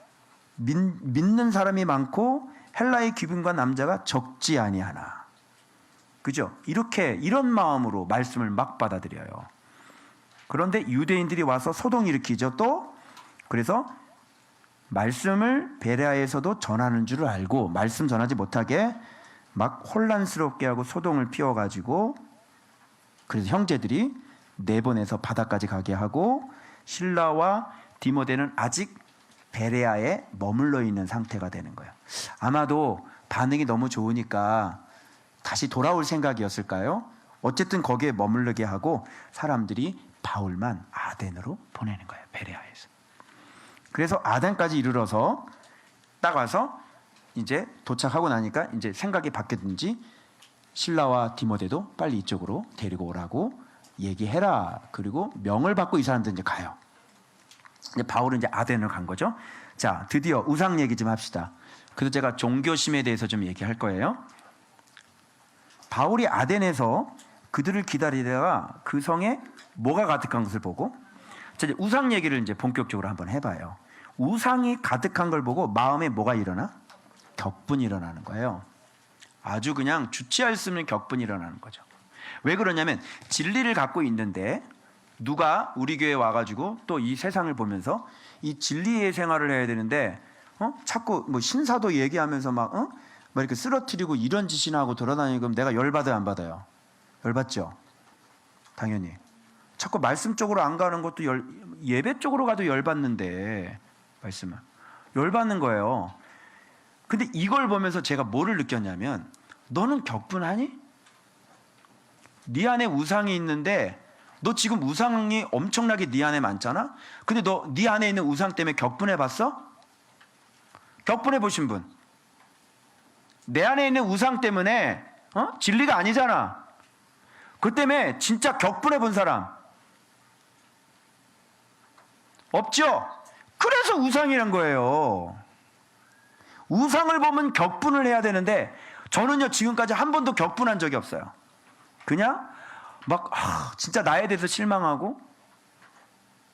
믿는 사람이 많고 헬라의 귀부인과 남자가 적지 아니하나, 그죠? 이런 마음으로 말씀을 막 받아들여요. 그런데 유대인들이 와서 소동 일으키죠. 또 그래서 말씀을 베레아에서도 전하는 줄을 알고 말씀 전하지 못하게 막 혼란스럽게 하고 소동을 피워가지고, 그래서 형제들이 내보내서 바다까지 가게 하고, 실라와 디모데는 아직 베레아에 머물러 있는 상태가 되는 거예요. 아마도 반응이 너무 좋으니까 다시 돌아올 생각이었을까요? 어쨌든 거기에 머물르게 하고 사람들이 바울만 아덴으로 보내는 거예요. 베레아에서. 그래서 아덴까지 이르러서 딱 와서 이제 도착하고 나니까 이제 생각이 바뀌었든지 실라와 디모데도 빨리 이쪽으로 데리고 오라고 얘기해라. 그리고 명을 받고 이 사람들 이제 가요. 이제 바울은 이제 아덴을 간 거죠. 자, 드디어 우상 얘기 좀 합시다. 그래서 제가 종교심에 대해서 좀 얘기할 거예요. 바울이 아덴에서 그들을 기다리다가 그 성에 뭐가 가득한 것을 보고, 자, 이제 우상 얘기를 이제 본격적으로 한번 해봐요. 우상이 가득한 걸 보고 마음에 뭐가 일어나? 격분이 일어나는 거예요. 아주 그냥 주체할 수 없는 격분이 일어나는 거죠. 왜 그러냐면 진리를 갖고 있는데 누가 우리 교회에 와가지고 또 이 세상을 보면서 이 진리의 생활을 해야 되는데 자꾸 뭐 신사도 얘기하면서 막 이렇게 쓰러뜨리고 이런 짓이나 하고 돌아다니고, 그럼 내가 열받아요, 안 받아요? 열받죠? 당연히. 자꾸 말씀 쪽으로 안 가는 것도 예배 쪽으로 가도 열받는데, 말씀은 열받는 거예요. 근데 이걸 보면서 제가 뭐를 느꼈냐면, 너는 격분하니? 네 안에 우상이 있는데 너 지금 우상이 엄청나게 네 안에 많잖아? 근데 너 네 안에 있는 우상 때문에 격분해 봤어? 격분해 보신 분? 내 안에 있는 우상 때문에 진리가 아니잖아. 그 때문에 진짜 격분해 본 사람 없죠? 그래서 우상이란 거예요. 우상을 보면 격분을 해야 되는데 저는요 지금까지 한 번도 격분한 적이 없어요. 그냥 막 진짜 나에 대해서 실망하고,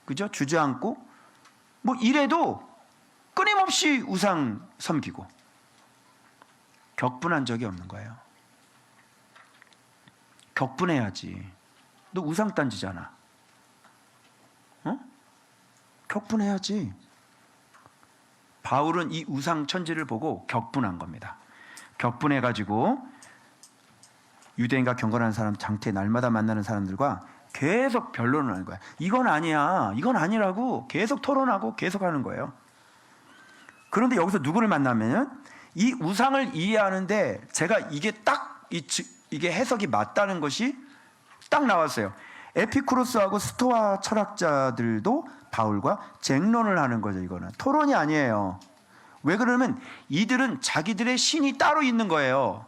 그죠? 주저앉고 뭐 이래도 끊임없이 우상 섬기고, 격분한 적이 없는 거예요. 격분해야지. 너 우상 딴지잖아. 격분해야지. 바울은 이 우상 천지를 보고 격분한 겁니다. 격분해가지고 유대인과 경건한 사람, 장태 날마다 만나는 사람들과 계속 변론을 하는 거야. 이건 아니야, 이건 아니라고 계속 토론하고 계속 하는 거예요. 그런데 여기서 누구를 만나면 이 우상을 이해하는데 제가 이게 딱 이게 해석이 맞다는 것이 딱 나왔어요. 에피쿠로스하고 스토아 철학자들도 바울과 쟁론을 하는 거죠. 이거는 토론이 아니에요. 왜 그러면 이들은 자기들의 신이 따로 있는 거예요.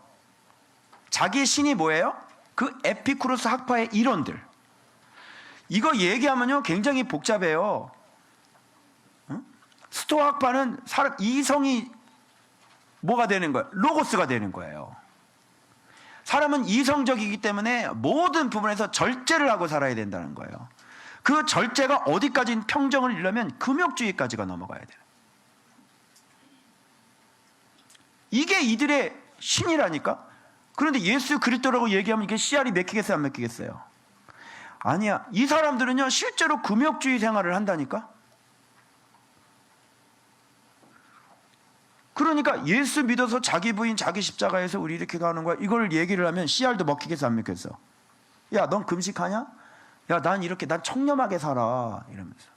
자기의 신이 뭐예요? 그 에피쿠로스 학파의 이론들. 이거 얘기하면요 굉장히 복잡해요. 스토아 학파는 이성이 뭐가 되는 거예요? 로고스가 되는 거예요. 사람은 이성적이기 때문에 모든 부분에서 절제를 하고 살아야 된다는 거예요. 그 절제가 어디까지 평정을 이루려면 금욕주의까지가 넘어가야 돼요. 이게 이들의 신이라니까. 그런데 예수 그리스도라고 얘기하면 이게 씨알이 맥히겠어요, 안 맥히겠어요? 아니야. 이 사람들은요 실제로 금욕주의 생활을 한다니까. 그러니까 예수 믿어서 자기 부인 자기 십자가에서 우리 이렇게 가는 거야. 이걸 얘기를 하면 씨알도 먹히겠어, 안 먹겠어? 야, 넌 금식하냐? 야, 난 이렇게 난 청렴하게 살아 이러면서.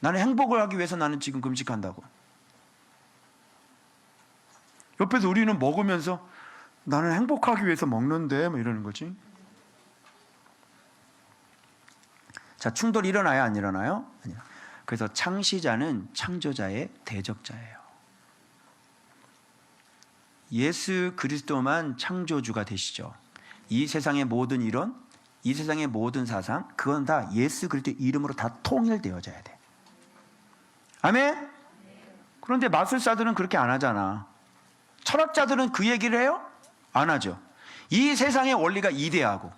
나는 행복을 하기 위해서 나는 지금 금식한다고. 옆에서 우리는 먹으면서 나는 행복하기 위해서 먹는데 뭐 이러는 거지. 자, 충돌이 일어나요, 안 일어나요? 아니요. 그래서 창시자는 창조자의 대적자예요. 예수 그리스도만 창조주가 되시죠. 이 세상의 모든 이론, 이 세상의 모든 사상, 그건 다 예수 그리스도 이름으로 다 통일되어져야 돼. 아멘? 그런데 마술사들은 그렇게 안 하잖아. 철학자들은 그 얘기를 해요? 안 하죠. 이 세상의 원리가 이데아고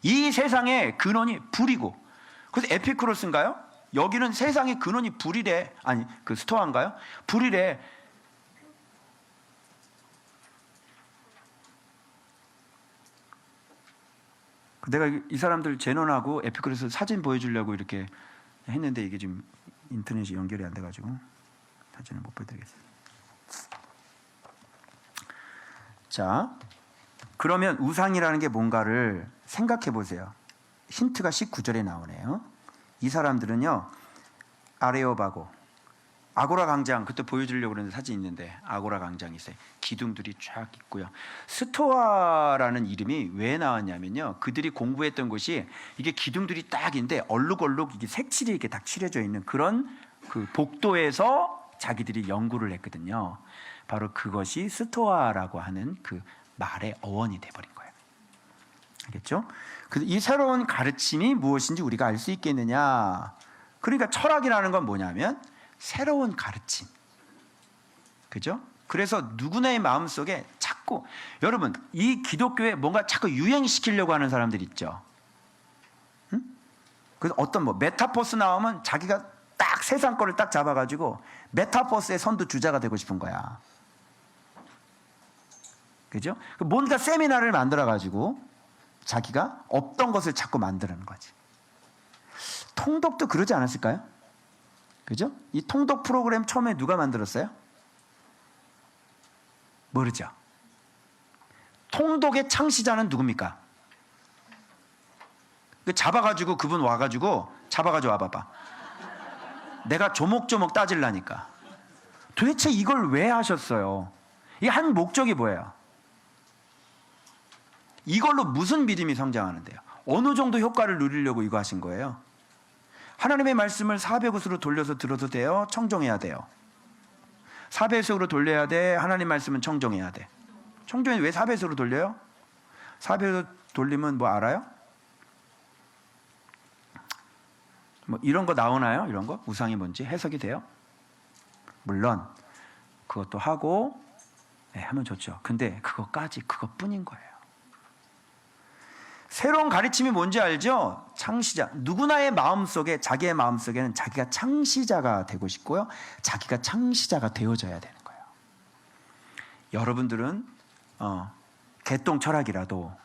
이 세상의 근원이 불이고, 그래서 에피쿠로스인가요? 여기는 세상의 근원이 불이래. 아니, 그 스토아인가요? 불이래. 내가 이 사람들 제논하고 에피쿠로스 사진 보여주려고 이렇게 했는데 이게 지금 인터넷이 연결이 안 돼가지고 사진을 못 보여드리겠어요. 자, 그러면 우상이라는 게 뭔가를 생각해 보세요. 힌트가 19절에 나오네요. 이 사람들은요 아레오바고 아고라 광장, 그때 보여주려고 그러는데 사진 있는데 아고라 광장이 있어요. 기둥들이 쫙 있고요. 스토아라는 이름이 왜 나왔냐면요, 그들이 공부했던 곳이 이게 기둥들이 딱 있는데 얼룩얼룩 이게 색칠이 이렇게 딱 칠해져 있는 그런 그 복도에서 자기들이 연구를 했거든요. 바로 그것이 스토아라고 하는 그 말의 어원이 돼버린 거예요. 알겠죠? 이 새로운 가르침이 무엇인지 우리가 알 수 있겠느냐. 그러니까 철학이라는 건 뭐냐면 새로운 가르침, 그죠? 그래서 누구나의 마음속에 자꾸, 여러분 이 기독교에 뭔가 자꾸 유행시키려고 하는 사람들 있죠. 응? 그래서 어떤 뭐 메타포스 나오면 자기가 딱 세상 거를 딱 잡아가지고 메타포스의 선두 주자가 되고 싶은 거야. 그죠? 뭔가 세미나를 만들어가지고 자기가 없던 것을 자꾸 만드는 거지. 통독도 그러지 않았을까요? 그죠? 이 통독 프로그램 처음에 누가 만들었어요? 모르죠. 통독의 창시자는 누굽니까? 잡아가지고 그분 와가지고 잡아가지고 와봐봐. 내가 조목조목 따질라니까. 도대체 이걸 왜 하셨어요? 이 한 목적이 뭐예요? 이걸로 무슨 믿음이 성장하는데요? 어느 정도 효과를 누리려고 이거 하신 거예요? 하나님의 말씀을 400으로 돌려서 들어도 돼요? 청종해야 돼요? 4배속으로 돌려야 돼? 하나님 말씀은 청종해야 돼? 청종해. 왜 4배속으로 돌려요? 4배속 돌리면 뭐 알아요? 뭐 이런 거 나오나요? 이런 거? 우상이 뭔지 해석이 돼요? 물론 그것도 하고 하면 좋죠. 근데 그것뿐인 거예요. 새로운 가르침이 뭔지 알죠? 창시자. 누구나의 마음속에, 자기의 마음속에는 자기가 창시자가 되고 싶고요, 자기가 창시자가 되어져야 되는 거예요. 여러분들은 개똥 철학이라도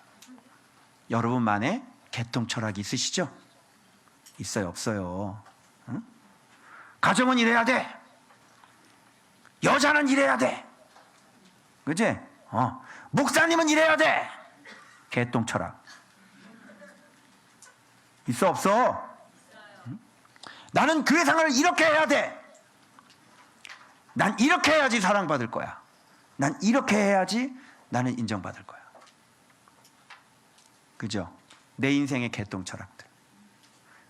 여러분만의 개똥 철학이 있으시죠? 있어요, 없어요? 응? 가정은 이래야 돼. 여자는 이래야 돼. 그치? 목사님은 이래야 돼. 개똥 철학. 있어, 없어? 응? 나는 교회 생활을 이렇게 해야 돼. 난 이렇게 해야지 사랑받을 거야. 난 이렇게 해야지 나는 인정받을 거야. 그죠? 내 인생의 개똥 철학들.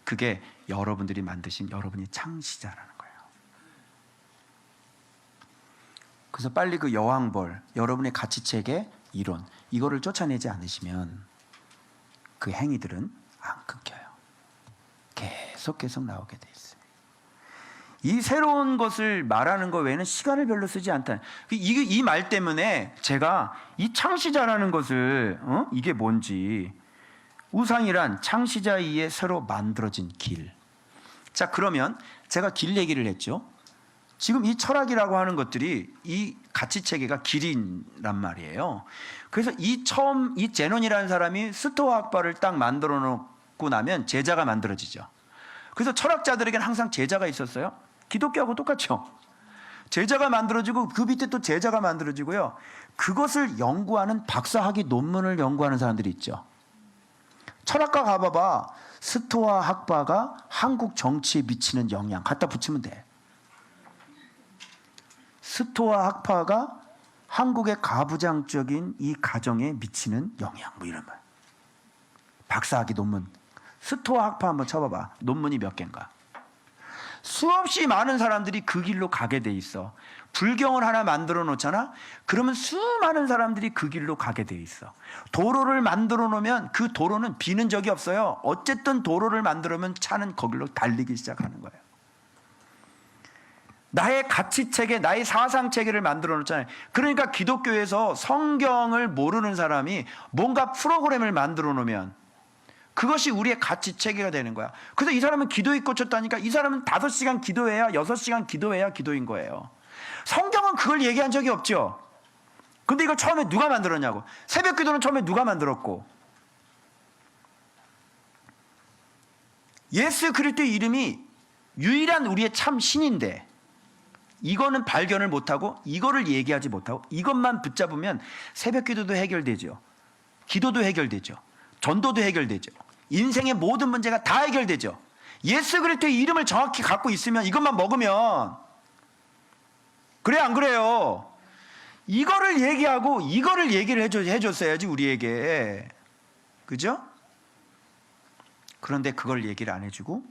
그게 여러분들이 만드신 여러분이 창시자라는 거예요. 그래서 빨리 그 여왕벌, 여러분의 가치체계 이론, 이거를 쫓아내지 않으시면 그 행위들은 안 끊겨요. 계속 나오게 돼 있어요. 이 새로운 것을 말하는 것 외에는 시간을 별로 쓰지 않다. 이 말 때문에 제가 이 창시자라는 것을 이게 뭔지, 우상이란 창시자이에 새로 만들어진 길. 자, 그러면 제가 길 얘기를 했죠. 지금 이 철학이라고 하는 것들이 이 가치체계가 길이란 말이에요. 그래서 이 제논이라는 사람이 스토아 학파를 딱 만들어 놓고 나면 제자가 만들어지죠. 그래서 철학자들에게는 항상 제자가 있었어요. 기독교하고 똑같죠. 제자가 만들어지고 그 밑에 또 제자가 만들어지고요. 그것을 연구하는 박사학위 논문을 연구하는 사람들이 있죠. 철학과 가봐봐. 스토아 학파가 한국 정치에 미치는 영향 갖다 붙이면 돼. 스토아 학파가 한국의 가부장적인 이 가정에 미치는 영향, 뭐 이런 말. 박사학위 논문. 스토아 학파 한번 쳐봐봐. 논문이 몇 개인가. 수없이 많은 사람들이 그 길로 가게 돼 있어. 불경을 하나 만들어 놓잖아. 그러면 수많은 사람들이 그 길로 가게 돼 있어. 도로를 만들어 놓으면 그 도로는 비는 적이 없어요. 어쨌든 도로를 만들면 차는 거길로 달리기 시작하는 거예요. 나의 가치체계, 나의 사상체계를 만들어 놓잖아요. 그러니까 기독교에서 성경을 모르는 사람이 뭔가 프로그램을 만들어 놓으면 그것이 우리의 가치체계가 되는 거야. 그래서 이 사람은 기도에 꽂혔다니까. 이 사람은 5시간 기도해야, 6시간 기도해야 기도인 거예요. 성경은 그걸 얘기한 적이 없죠. 근데 이걸 처음에 누가 만들었냐고. 새벽 기도는 처음에 누가 만들었고. 예수 그리스도의 이름이 유일한 우리의 참 신인데 이거는 발견을 못하고 이거를 얘기하지 못하고 이것만 붙잡으면 새벽 기도도 해결되죠. 기도도 해결되죠. 전도도 해결되죠. 인생의 모든 문제가 다 해결되죠. 예수 그리스도의 이름을 정확히 갖고 있으면 이것만 먹으면 그래 안 그래요? 이거를 얘기하고 이거를 얘기를 해줬어야지 우리에게. 그죠? 그런데 그걸 얘기를 안 해주고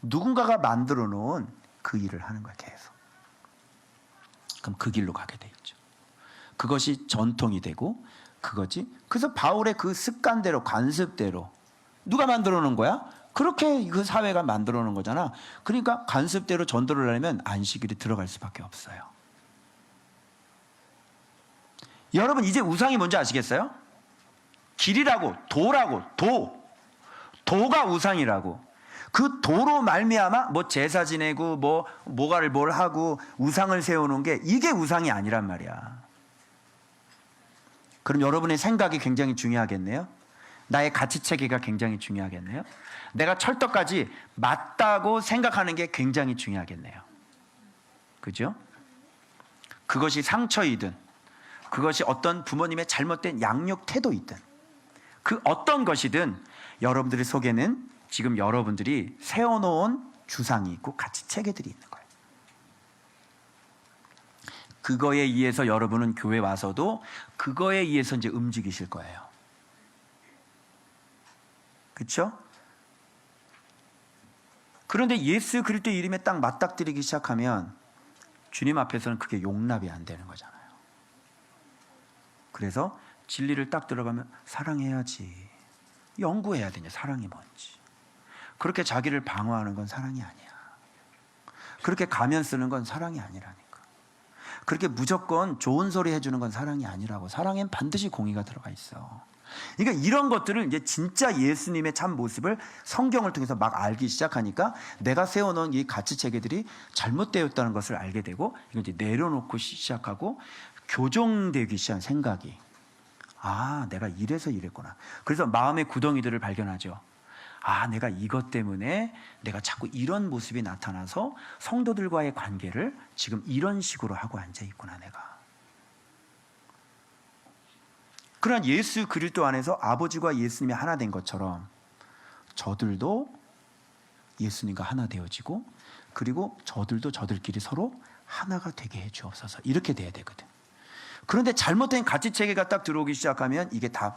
누군가가 만들어 놓은 그 일을 하는 거야 계속. 그럼 그 길로 가게 돼 있죠. 그것이 전통이 되고 그거지. 그래서 바울의 그 습관대로 관습대로 누가 만들어 놓은 거야? 그렇게 그 사회가 만들어 놓은 거잖아. 그러니까 관습대로 전도를 하려면 안식일이 들어갈 수밖에 없어요. 여러분 이제 우상이 뭔지 아시겠어요? 길이라고, 도라고, 도가 우상이라고. 그 도로 말미암아 뭐 제사 지내고 뭐가를 뭘 하고 우상을 세우는 게 이게 우상이 아니란 말이야. 그럼 여러분의 생각이 굉장히 중요하겠네요. 나의 가치체계가 굉장히 중요하겠네요. 내가 철떡까지 맞다고 생각하는 게 굉장히 중요하겠네요. 그죠? 그것이 상처이든 그것이 어떤 부모님의 잘못된 양육 태도이든 그 어떤 것이든 여러분들의 속에는 지금 여러분들이 세워놓은 주상이 있고 가치체계들이 있는 거예요. 그거에 의해서 여러분은 교회 와서도 그거에 의해서 이제 움직이실 거예요. 그렇죠? 그런데 예수 그리스도의 이름에 딱 맞닥뜨리기 시작하면 주님 앞에서는 그게 용납이 안 되는 거잖아요. 그래서 진리를 딱 들어가면 사랑해야지. 연구해야 되냐, 사랑이 뭔지. 그렇게 자기를 방어하는 건 사랑이 아니야. 그렇게 가면 쓰는 건 사랑이 아니라니까. 그렇게 무조건 좋은 소리 해주는 건 사랑이 아니라고. 사랑엔 반드시 공의가 들어가 있어. 그러니까 이런 것들을 이제 진짜 예수님의 참 모습을 성경을 통해서 막 알기 시작하니까 내가 세워놓은 이 가치 체계들이 잘못되었다는 것을 알게 되고 이걸 이제 내려놓고 시작하고 교정되기 시작한 생각이 아, 내가 이래서 이랬구나. 그래서 마음의 구덩이들을 발견하죠. 아, 내가 이것 때문에 내가 자꾸 이런 모습이 나타나서 성도들과의 관계를 지금 이런 식으로 하고 앉아 있구나, 내가. 그러나 예수 그리스도 안에서 아버지와 예수님이 하나 된 것처럼 저들도 예수님과 하나 되어지고 그리고 저들도 저들끼리 서로 하나가 되게 해 주옵소서. 이렇게 돼야 되거든. 그런데 잘못된 가치 체계가 딱 들어오기 시작하면 이게 다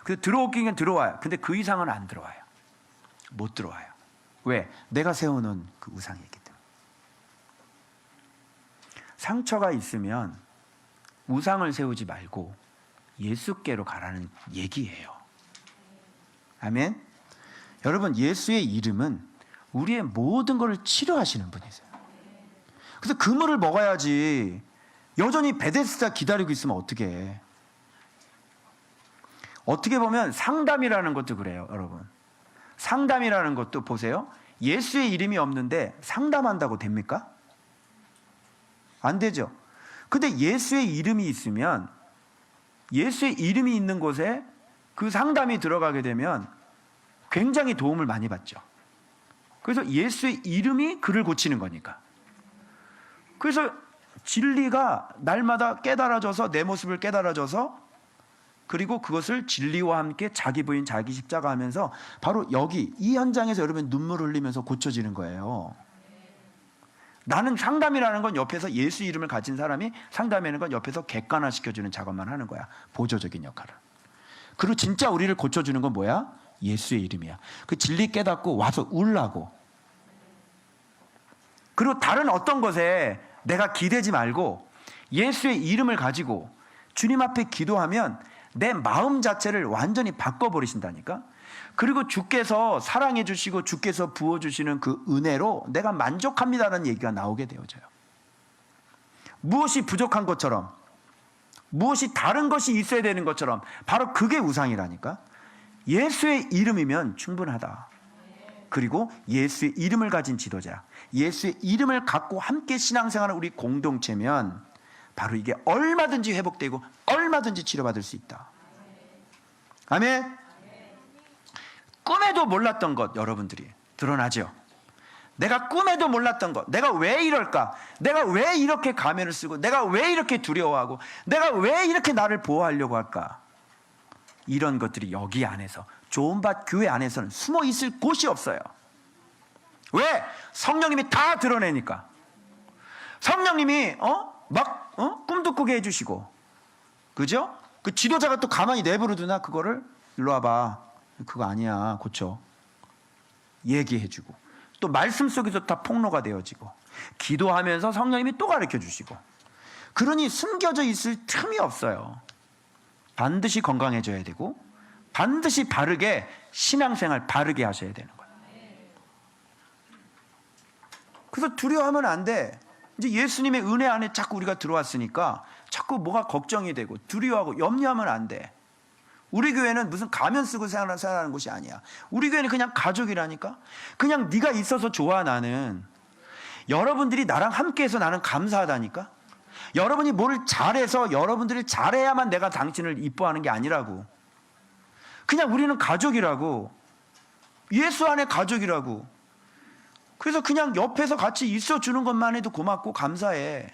들어오기는 들어와요. 근데 그 이상은 안 들어와요. 못 들어와요. 왜? 내가 세워놓은 그 우상이기 때문에. 상처가 있으면 우상을 세우지 말고 예수께로 가라는 얘기예요. 아멘. 여러분, 예수의 이름은 우리의 모든 것을 치료하시는 분이세요. 그래서 그 물을 먹어야지. 여전히 베데스다 기다리고 있으면 어떻게 해. 어떻게 보면 상담이라는 것도 그래요, 여러분. 상담이라는 것도 보세요. 예수의 이름이 없는데 상담한다고 됩니까? 안 되죠. 근데 예수의 이름이 있으면, 예수의 이름이 있는 곳에 그 상담이 들어가게 되면 굉장히 도움을 많이 받죠. 그래서 예수의 이름이 그를 고치는 거니까. 그래서 진리가 날마다 깨달아져서, 내 모습을 깨달아져서, 그리고 그것을 진리와 함께 자기 부인 자기 십자가 하면서 바로 여기 이 현장에서 여러분 눈물 흘리면서 고쳐지는 거예요. 나는 상담이라는 건 옆에서 예수 이름을 가진 사람이 상담하는 건 옆에서 객관화시켜주는 작업만 하는 거야. 보조적인 역할을. 그리고 진짜 우리를 고쳐주는 건 뭐야? 예수의 이름이야. 그 진리 깨닫고 와서 울라고. 그리고 다른 어떤 것에 내가 기대지 말고 예수의 이름을 가지고 주님 앞에 기도하면 내 마음 자체를 완전히 바꿔버리신다니까. 그리고 주께서 사랑해 주시고 주께서 부어주시는 그 은혜로 내가 만족합니다라는 얘기가 나오게 되어져요. 무엇이 부족한 것처럼, 무엇이 다른 것이 있어야 되는 것처럼, 바로 그게 우상이라니까. 예수의 이름이면 충분하다. 그리고 예수의 이름을 가진 지도자, 예수의 이름을 갖고 함께 신앙생활하는 우리 공동체면 바로 이게 얼마든지 회복되고 얼마든지 치료받을 수 있다. 아멘. 꿈에도 몰랐던 것 여러분들이 드러나죠. 내가 꿈에도 몰랐던 것, 내가 왜 이럴까, 내가 왜 이렇게 가면을 쓰고, 내가 왜 이렇게 두려워하고, 내가 왜 이렇게 나를 보호하려고 할까. 이런 것들이 여기 안에서, 좋은밭 교회 안에서는 숨어 있을 곳이 없어요. 왜? 성령님이 다 드러내니까. 성령님이 꿈도 꾸게 해주시고, 그죠? 그 지도자가 또 가만히 내버려 두나 그거를 일로 와봐, 그거 아니야, 고쳐, 얘기해주고, 또 말씀 속에서 다 폭로가 되어지고, 기도하면서 성령님이 또 가르쳐 주시고. 그러니 숨겨져 있을 틈이 없어요. 반드시 건강해져야 되고 반드시 바르게 신앙생활 바르게 하셔야 되는 거예요. 그래서 두려워하면 안 돼. 이제 예수님의 은혜 안에 자꾸 우리가 들어왔으니까 자꾸 뭐가 걱정이 되고 두려워하고 염려하면 안 돼. 우리 교회는 무슨 가면 쓰고 생활하는 곳이 아니야. 우리 교회는 그냥 가족이라니까. 그냥 네가 있어서 좋아. 나는 여러분들이 나랑 함께해서 나는 감사하다니까. 여러분이 뭘 잘해서 여러분들이 잘해야만 내가 당신을 이뻐하는 게 아니라고. 그냥 우리는 가족이라고. 예수 안에 가족이라고. 그래서 그냥 옆에서 같이 있어주는 것만 해도 고맙고 감사해.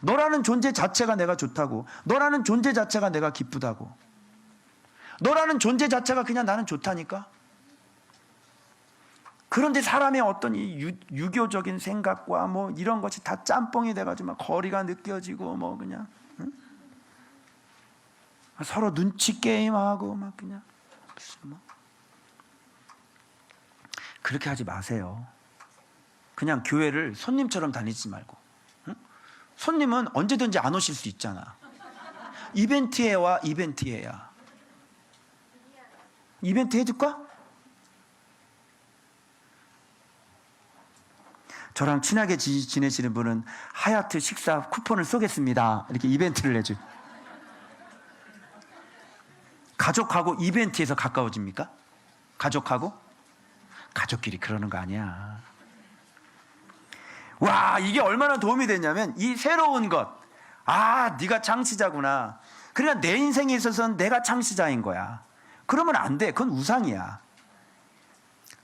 너라는 존재 자체가 내가 좋다고. 너라는 존재 자체가 내가 기쁘다고. 너라는 존재 자체가 그냥 나는 좋다니까. 그런데 사람의 어떤 이 유교적인 생각과 뭐 이런 것이 다 짬뽕이 돼가지고 막 거리가 느껴지고 뭐 그냥 서로 눈치 게임하고 막 그냥 그렇게 하지 마세요. 그냥 교회를 손님처럼 다니지 말고. 손님은 언제든지 안 오실 수 있잖아. 이벤트에 와. 이벤트에야. 이벤트 해줄까? 저랑 친하게 지내시는 분은 하얏트 식사 쿠폰을 쏘겠습니다. 이렇게 이벤트를 해줘. 가족하고 이벤트에서 가까워집니까? 가족하고? 가족끼리 그러는 거 아니야. 와, 이게 얼마나 도움이 됐냐면 이 새로운 것. 아, 네가 창시자구나. 그러니까 내 인생에 있어서는 내가 창시자인 거야. 그러면 안 돼. 그건 우상이야.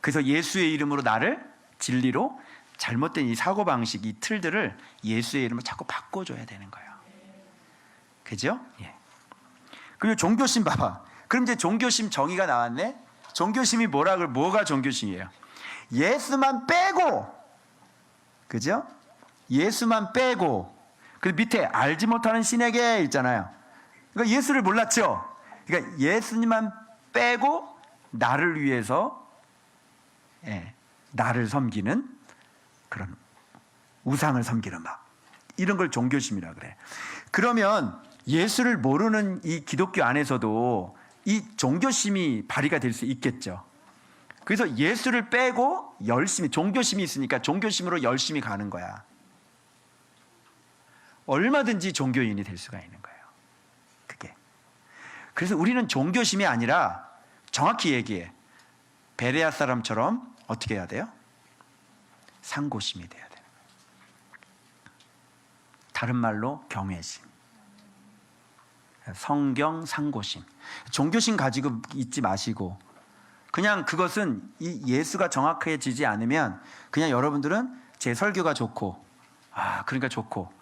그래서 예수의 이름으로 나를 진리로, 잘못된 이 사고방식, 이 틀들을 예수의 이름으로 자꾸 바꿔줘야 되는 거예요. 그죠? 예. 그리고 종교심 봐봐. 그럼 이제 종교심 정의가 나왔네. 종교심이 뭐가 종교심이에요? 예수만 빼고, 그죠? 예수만 빼고 그 밑에 알지 못하는 신에게 있잖아요. 그러니까 예수를 몰랐죠. 그러니까 예수님만 빼고 나를 위해서 나를 섬기는 그런 우상을 섬기는 막 이런 걸 종교심이라 그래. 그러면 예수를 모르는 이 기독교 안에서도 이 종교심이 발휘가 될 수 있겠죠. 그래서 예수를 빼고 열심히, 종교심이 있으니까 종교심으로 열심히 가는 거야. 얼마든지 종교인이 될 수가 있는 거예요. 그게. 그래서 우리는 종교심이 아니라 정확히 얘기해. 베레아 사람처럼 어떻게 해야 돼요? 상고심이 돼야 돼요. 다른 말로 경외심. 성경 상고심. 종교심 가지고 있지 마시고 그냥 그것은 이 예수가 정확해지지 않으면 그냥 여러분들은 제 설교가 좋고 그러니까 좋고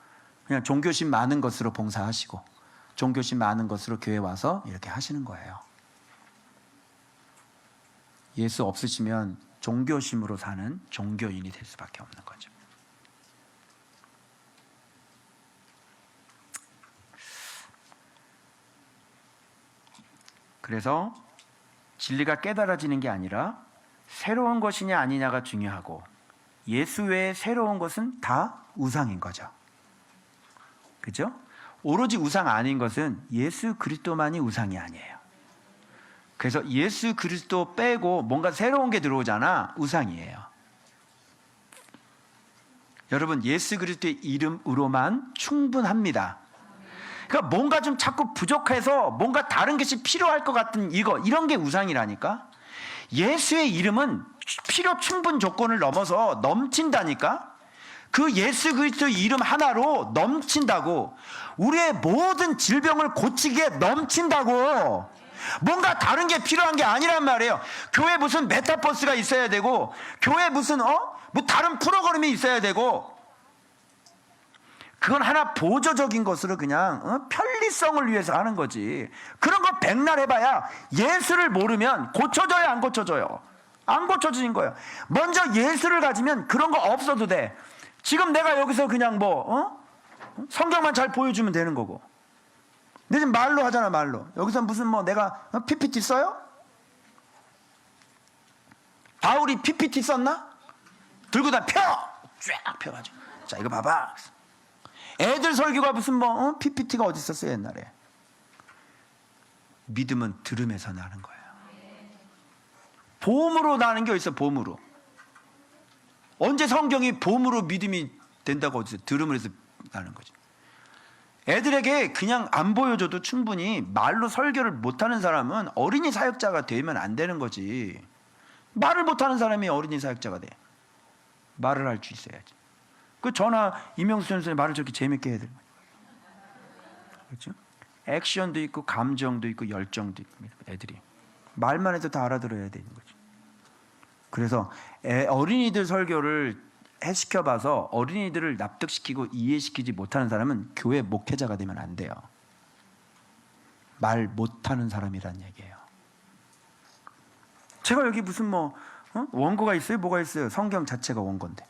그냥 종교심 많은 것으로 봉사하시고 종교심 많은 것으로 교회 와서 이렇게 하시는 거예요. 예수 없으시면 종교심으로 사는 종교인이 될 수밖에 없는 거죠. 그래서 진리가 깨달아지는 게 아니라 새로운 것이냐 아니냐가 중요하고 예수 외에 새로운 것은 다 우상인 거죠. 그죠? 오로지 우상 아닌 것은 예수 그리스도만이 우상이 아니에요. 그래서 예수 그리스도 빼고 뭔가 새로운 게 들어오잖아. 우상이에요. 여러분 예수 그리스도의 이름으로만 충분합니다. 그러니까 뭔가 좀 자꾸 부족해서 뭔가 다른 것이 필요할 것 같은 이런 게 우상이라니까. 예수의 이름은 필요 충분 조건을 넘어서 넘친다니까. 그 예수 그리스도의 이름 하나로 넘친다고. 우리의 모든 질병을 고치기에 넘친다고. 뭔가 다른 게 필요한 게 아니란 말이에요. 교회 무슨 메타버스가 있어야 되고 교회 무슨 뭐 다른 프로그램이 있어야 되고 그건 하나 보조적인 것으로 그냥 편리성을 위해서 하는 거지. 그런 거 백날 해봐야 예수를 모르면 고쳐져요 안 고쳐져요? 안 고쳐진 거예요. 먼저 예수를 가지면 그런 거 없어도 돼. 지금 내가 여기서 그냥 성경만 잘 보여주면 되는 거고. 근데 지금 말로 하잖아 말로. 여기서 무슨 내가 PPT 써요? 바울이 PPT 썼나? 들고 다 쫙 펴가지고 자 이거 봐봐. 애들 설교가 무슨 PPT가 어디 있었어요 옛날에. 믿음은 들음에서 나는 거예요. 봄으로 나는 게 어디 있어. 봄으로. 언제 성경이 봄으로 믿음이 된다고 어디서 들음을 해서 나는 거지. 애들에게 그냥 안 보여줘도 충분히 말로 설교를 못하는 사람은 어린이 사역자가 되면 안 되는 거지. 말을 못하는 사람이 어린이 사역자가 돼. 말을 할 수 있어야지. 그 이명수 선생님 말을 저렇게 재밌게 해야 되는 거예요. 그렇죠? 액션도 있고 감정도 있고 열정도 있고 애들이 말만 해도 다 알아들어야 되는 거죠. 그래서 어린이들 설교를 시켜봐서 어린이들을 납득시키고 이해시키지 못하는 사람은 교회 목회자가 되면 안 돼요. 말 못하는 사람이란 얘기예요. 제가 여기 무슨 원고가 있어요? 뭐가 있어요? 성경 자체가 원고인데.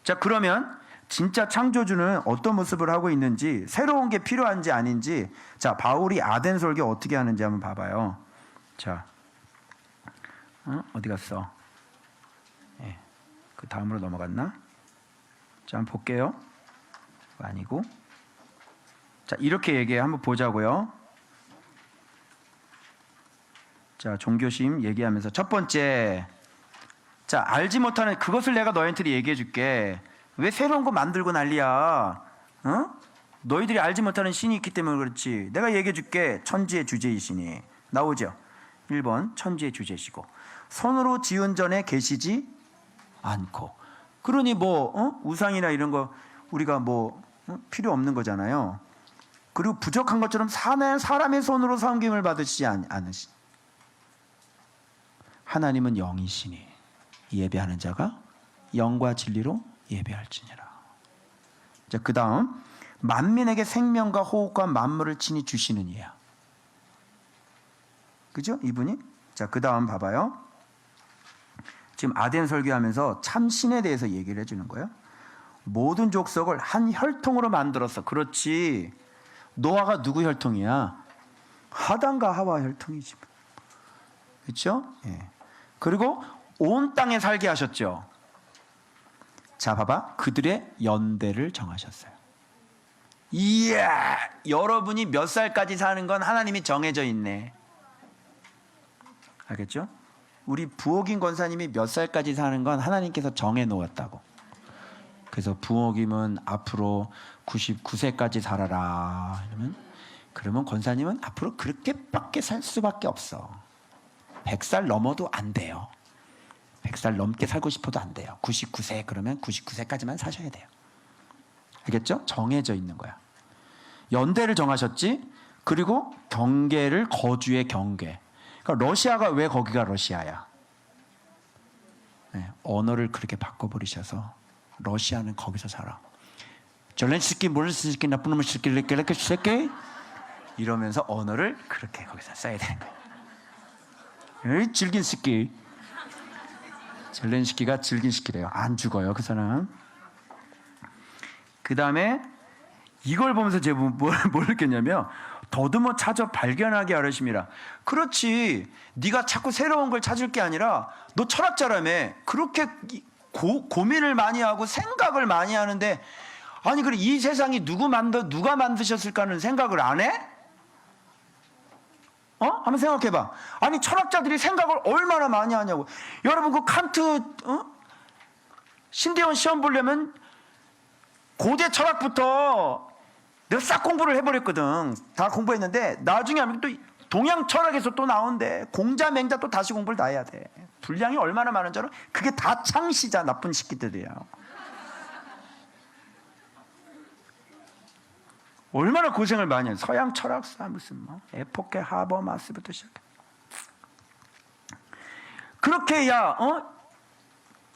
자, 그러면 진짜 창조주는 어떤 모습을 하고 있는지, 새로운 게 필요한지 아닌지, 자, 바울이 아덴 설교 어떻게 하는지 한번 봐봐요. 자, 어디 갔어? 그 다음으로 넘어갔나? 자, 한번 볼게요. 아니고. 자, 이렇게 얘기해. 한번 보자고요. 자, 종교심 얘기하면서 첫 번째. 자, 알지 못하는 그것을 내가 너희한테 얘기해 줄게. 왜 새로운 거 만들고 난리야? 너희들이 알지 못하는 신이 있기 때문에 그렇지. 내가 얘기해 줄게. 천지의 주제이시니. 나오죠? 1번 천지의 주제시고 손으로 지은 전에 계시지 않고. 그러니 우상이나 이런 거 우리가 필요 없는 거잖아요. 그리고 부족한 것처럼 사람의 손으로 섬김을 받으시지 않으시. 하나님은 영이시니 예배하는 자가 영과 진리로 예배할지니라. 자, 그 다음 만민에게 생명과 호흡과 만물을 친히 주시는 이야. 그죠? 이분이? 자, 그 다음 봐봐요. 지금 아덴 설교하면서 참 신에 대해서 얘기를 해주는 거예요. 모든 족속을 한 혈통으로 만들었어. 그렇지. 노아가 누구 혈통이야? 아담과 하와 혈통이지. 그렇죠? 예. 그리고 온 땅에 살게 하셨죠. 자, 봐봐. 그들의 연대를 정하셨어요. 이야, 여러분이 몇 살까지 사는 건 하나님이 정해져 있네. 알겠죠? 우리 부옥인 권사님이 몇 살까지 사는 건 하나님께서 정해 놓았다고. 그래서 부옥임은 앞으로 99세까지 살아라. 그러면 권사님은 앞으로 그렇게밖에 살 수밖에 없어. 100살 넘어도 안 돼요. 100살 넘게 살고 싶어도 안 돼요. 99세 그러면 99세까지만 사셔야 돼요. 알겠죠? 정해져 있는 거야. 연대를 정하셨지. 그리고 경계를, 거주의 경계. 그러니까 러시아가 왜 거기가 러시아야? 네, 언어를 그렇게 바꿔버리셔서 러시아는 거기서 살아. 젤렌스키 모르스키 나쁜 놈의 새끼 이렇게 새끼 이러면서 언어를 그렇게 거기서 써야 되는 거예요. 에이, 질긴 새끼. 젤렌스키가 질긴 새끼래요. 안 죽어요, 그 사람. 그 다음에 이걸 보면서 제가 뭘 느꼈냐면 더듬어 찾아 발견하게 하려심이라. 그렇지. 네가 자꾸 새로운 걸 찾을 게 아니라 너 철학자라며. 그렇게 고민을 많이 하고 생각을 많이 하는데 아니 그래 이 세상이 누가 만드셨을까는 생각을 안 해? 한번 생각해봐. 아니 철학자들이 생각을 얼마나 많이 하냐고. 여러분 그 칸트 신대원 시험 보려면 고대 철학부터 내가 싹 공부를 해버렸거든. 다 공부했는데 나중에 하면 또 동양 철학에서 또 나온대. 공자 맹자 또 다시 공부를 다 해야 돼. 분량이 얼마나 많은 줄 알아? 그게 다 창시자 나쁜 새끼들이야. 얼마나 고생을 많이 해. 서양 철학사 무슨 뭐 에포케 하버마스부터 시작해. 그렇게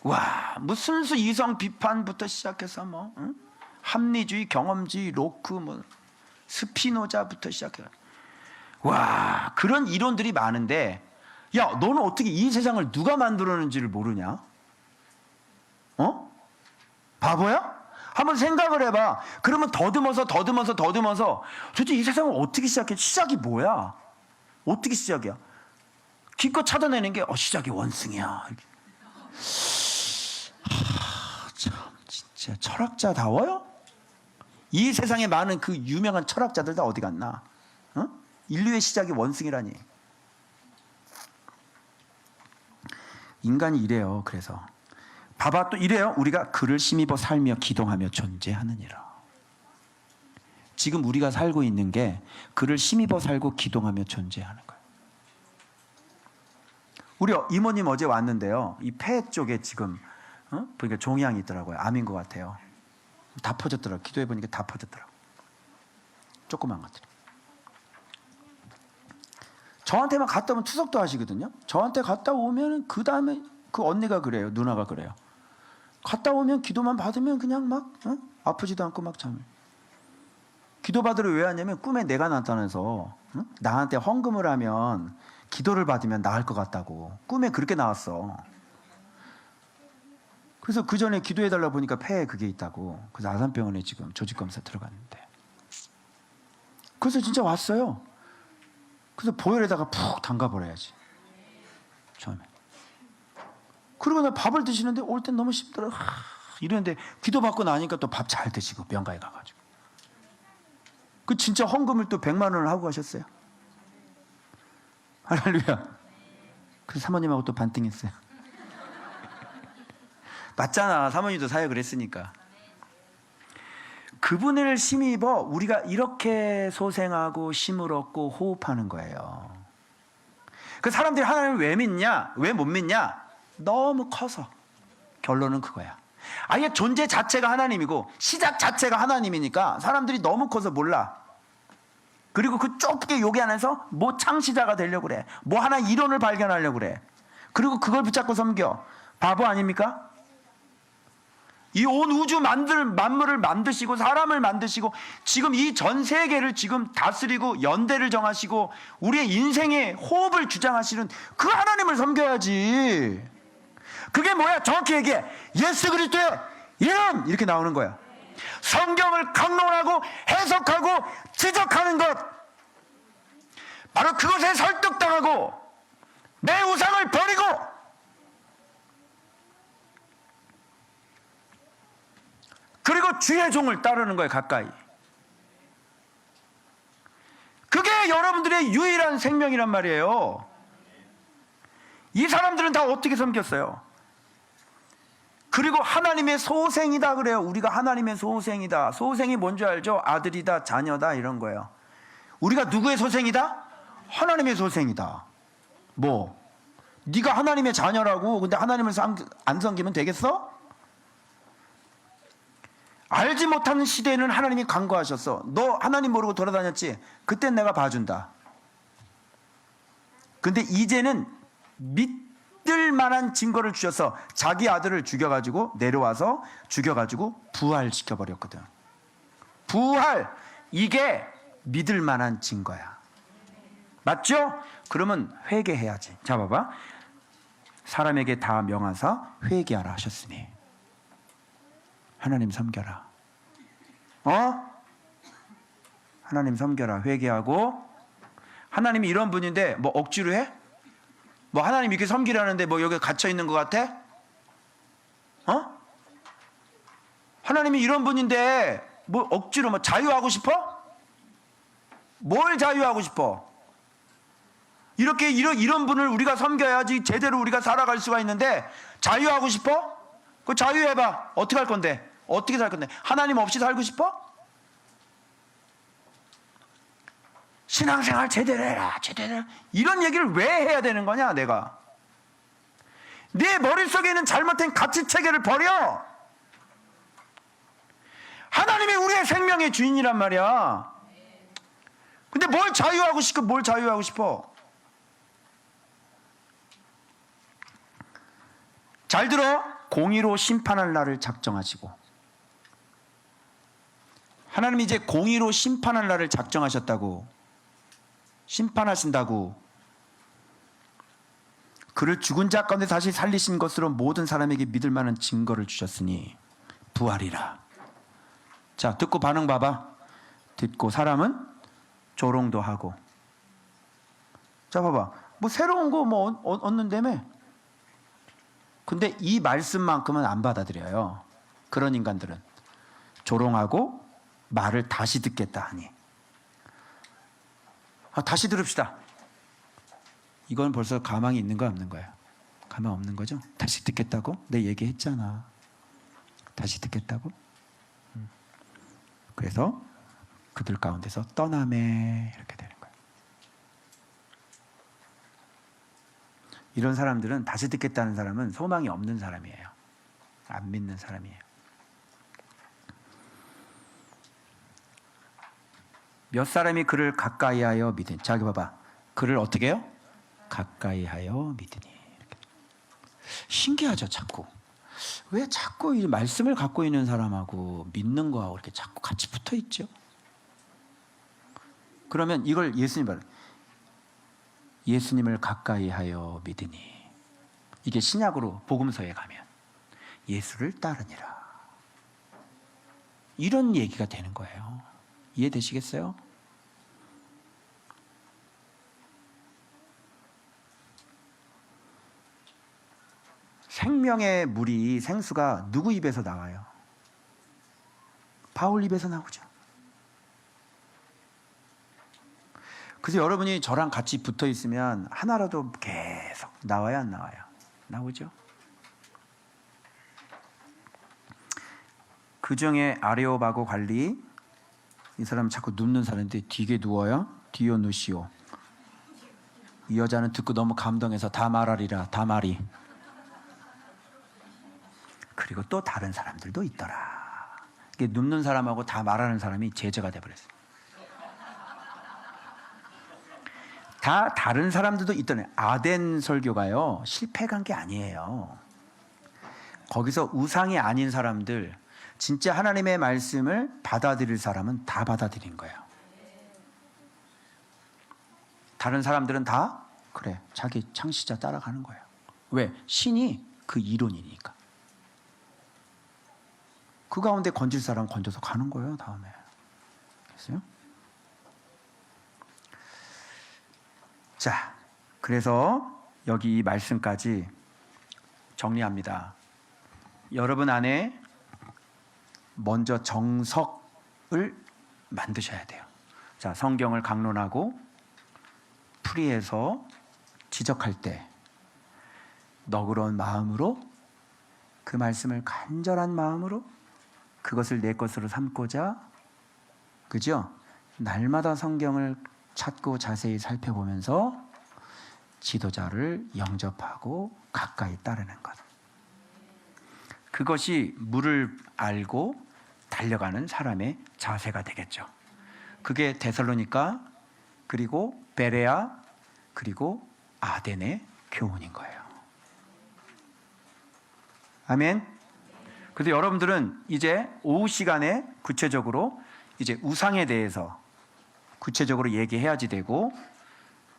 뭐 순수 이성 비판부터 시작해서 뭐 합리주의, 경험주의, 로크, 뭐 스피노자부터 시작해. 와, 그런 이론들이 많은데, 야, 너는 어떻게 이 세상을 누가 만들었는지를 모르냐? 바보야? 한번 생각을 해봐. 그러면 더듬어서 도대체 이 세상을 어떻게 시작해? 시작이 뭐야? 어떻게 시작이야? 기껏 찾아내는 게 시작이 원승이야. 참 진짜 철학자다워요? 이 세상에 많은 그 유명한 철학자들 다 어디 갔나? 인류의 시작이 원승이라니. 인간이 이래요. 그래서 봐봐 또 이래요. 우리가 그를 힘입어 살며 기동하며 존재하느니라. 지금 우리가 살고 있는 게 그를 힘입어 살고 기동하며 존재하는 거예요. 우리 이모님 어제 왔는데요. 이 폐 쪽에 지금 보니까 종양이 있더라고요. 암인 것 같아요. 다 퍼졌더라고요. 기도해 보니까 다 퍼졌더라고요. 조그만 것들이. 저한테만 갔다 오면 투석도 하시거든요. 저한테 갔다 오면 그 다음에 그 언니가 그래요. 누나가 그래요. 갔다 오면 기도만 받으면 그냥 막 아프지도 않고 막 잠을. 기도 받으러 왜 왔냐면 꿈에 내가 나타나서 나한테 헌금을 하면 기도를 받으면 나을 것 같다고. 꿈에 그렇게 나왔어. 그래서 그 전에 기도해달라 보니까 폐에 그게 있다고. 그래서 아산병원에 지금 조직검사 들어갔는데. 그래서 진짜 왔어요. 그래서 보혈에다가 푹 담가버려야지. 처음에. 그리고 나 밥을 드시는데 올 땐 너무 힘들어. 이러는데 기도받고 나니까 또 밥 잘 드시고 병가에 가가지고. 그 진짜 헌금을 또 100만 원을 하고 가셨어요. 할렐루야. 그래서 사모님하고 또 반띵했어요. 맞잖아. 사모님도 사역을 했으니까. 그분을 힘입어 우리가 이렇게 소생하고 힘을 얻고 호흡하는 거예요. 그 사람들이 하나님을 왜 믿냐? 왜 못 믿냐? 너무 커서. 결론은 그거야. 아예 존재 자체가 하나님이고 시작 자체가 하나님이니까 사람들이 너무 커서 몰라. 그리고 그 좁게 요기 안에서 뭐 창시자가 되려고 그래. 뭐 하나 이론을 발견하려고 그래. 그리고 그걸 붙잡고 섬겨. 바보 아닙니까? 이 온 우주 만물을 만드시고 사람을 만드시고 지금 이 전 세계를 지금 다스리고 연대를 정하시고 우리의 인생의 호흡을 주장하시는 그 하나님을 섬겨야지. 그게 뭐야? 정확히 얘기해. 예수 그리스도의 이렇게 나오는 거야. 성경을 강론하고 해석하고 지적하는 것, 바로 그것에 설득당하고 내 우상을 버리고 그리고 주의 종을 따르는 거예요. 가까이. 그게 여러분들의 유일한 생명이란 말이에요. 이 사람들은 다 어떻게 섬겼어요? 그리고 하나님의 소생이다 그래요. 우리가 하나님의 소생이다. 소생이 뭔지 알죠? 아들이다, 자녀다, 이런 거예요. 우리가 누구의 소생이다? 하나님의 소생이다. 뭐 네가 하나님의 자녀라고 근데 하나님을 안 섬기면 되겠어? 알지 못하는 시대에는 하나님이 간구하셨어. 너 하나님 모르고 돌아다녔지? 그땐 내가 봐준다. 근데 이제는 믿을 만한 증거를 주셔서 자기 아들을 죽여가지고 내려와서 죽여가지고 부활시켜버렸거든. 부활, 이게 믿을 만한 증거야. 맞죠? 그러면 회개해야지. 자, 봐봐. 사람에게 다 명하사 회개하라 하셨으니 하나님 섬겨라. 하나님 섬겨라. 회개하고. 하나님이 이런 분인데 뭐 억지로 해? 뭐 하나님 이렇게 섬기라는데 뭐 여기 갇혀 있는 것 같아? 하나님이 이런 분인데 뭐 억지로 뭐 자유하고 싶어? 뭘 자유하고 싶어? 이런 분을 우리가 섬겨야지 제대로 우리가 살아갈 수가 있는데 자유하고 싶어? 그 자유해봐. 어떻게 할 건데? 어떻게 살 건데? 하나님 없이 살고 싶어? 신앙생활 제대로 해라. 제대로 해라. 이런 얘기를 왜 해야 되는 거냐 내가? 네 머릿속에 있는 잘못된 가치체계를 버려. 하나님이 우리의 생명의 주인이란 말이야. 근데 뭘 자유하고 싶고 뭘 자유하고 싶어? 잘 들어. 공의로 심판할 날을 작정하시고. 하나님이 이제 공의로 심판할 날을 작정하셨다고. 심판하신다고. 그를 죽은 자 가운데 다시 살리신 것으로 모든 사람에게 믿을 만한 증거를 주셨으니 부활이라. 자, 듣고 반응 봐봐. 듣고 사람은 조롱도 하고. 자, 봐봐. 뭐 새로운 거 뭐 얻는다며? 근데 이 말씀만큼은 안 받아들여요. 그런 인간들은 조롱하고 말을 다시 듣겠다 하니. 다시 들읍시다. 이건 벌써 가망이 있는 거야 없는 거야? 가망 없는 거죠? 다시 듣겠다고? 내 얘기했잖아. 다시 듣겠다고? 그래서 그들 가운데서 떠나매 이렇게 되는 거예요. 이런 사람들은 다시 듣겠다는 사람은 소망이 없는 사람이에요. 안 믿는 사람이에요. 몇 사람이 그를 가까이하여 믿으니. 자, 여기 봐봐. 그를 어떻게 해요? 가까이하여 믿으니. 이렇게. 신기하죠, 자꾸. 왜 자꾸 이 말씀을 갖고 있는 사람하고 믿는 거하고 이렇게 자꾸 같이 붙어 있죠? 그러면 이걸 예수님을 가까이하여 믿으니. 이게 신약으로 복음서에 가면 예수를 따르니라. 이런 얘기가 되는 거예요. 이해되시겠어요? 생명의 물이 생수가 누구 입에서 나와요? 바울 입에서 나오죠. 그래서 여러분이 저랑 같이 붙어 있으면 하나라도 계속 나와요, 안 나와요? 나오죠. 그 중에 아레오바고 관리, 이 사람 자꾸 눕는 사람인데 뒤에 누워요. 디오누시오. 이 여자는 듣고 너무 감동해서 다 말하리라. 다 말이. 그리고 또 다른 사람들도 있더라. 이게 눕는 사람하고 다 말하는 사람이 제자가 돼버렸어요. 다 다른 사람들도 있더니 아덴 설교가요 실패한 게 아니에요. 거기서 우상이 아닌 사람들, 진짜 하나님의 말씀을 받아들일 사람은 다 받아들인 거예요. 다른 사람들은 다 그래 자기 창시자 따라가는 거예요. 왜? 신이 그 이론이니까. 그 가운데 건질 사람 건져서 가는 거예요. 다음에. 됐어요? 자, 그래서 여기 이 말씀까지 정리합니다. 여러분 안에 먼저 정석을 만드셔야 돼요. 자, 성경을 강론하고 풀이해서 지적할 때 너그러운 마음으로 그 말씀을 간절한 마음으로 그것을 내 것으로 삼고자, 그죠? 날마다 성경을 찾고 자세히 살펴보면서 지도자를 영접하고 가까이 따르는 것. 그것이 물을 알고 달려가는 사람의 자세가 되겠죠. 그게 데살로니가, 그리고 베레아, 그리고 아덴의 교훈인 거예요. 아멘. 그래서 여러분들은 이제 오후 시간에 구체적으로 이제 우상에 대해서 구체적으로 얘기해야지 되고,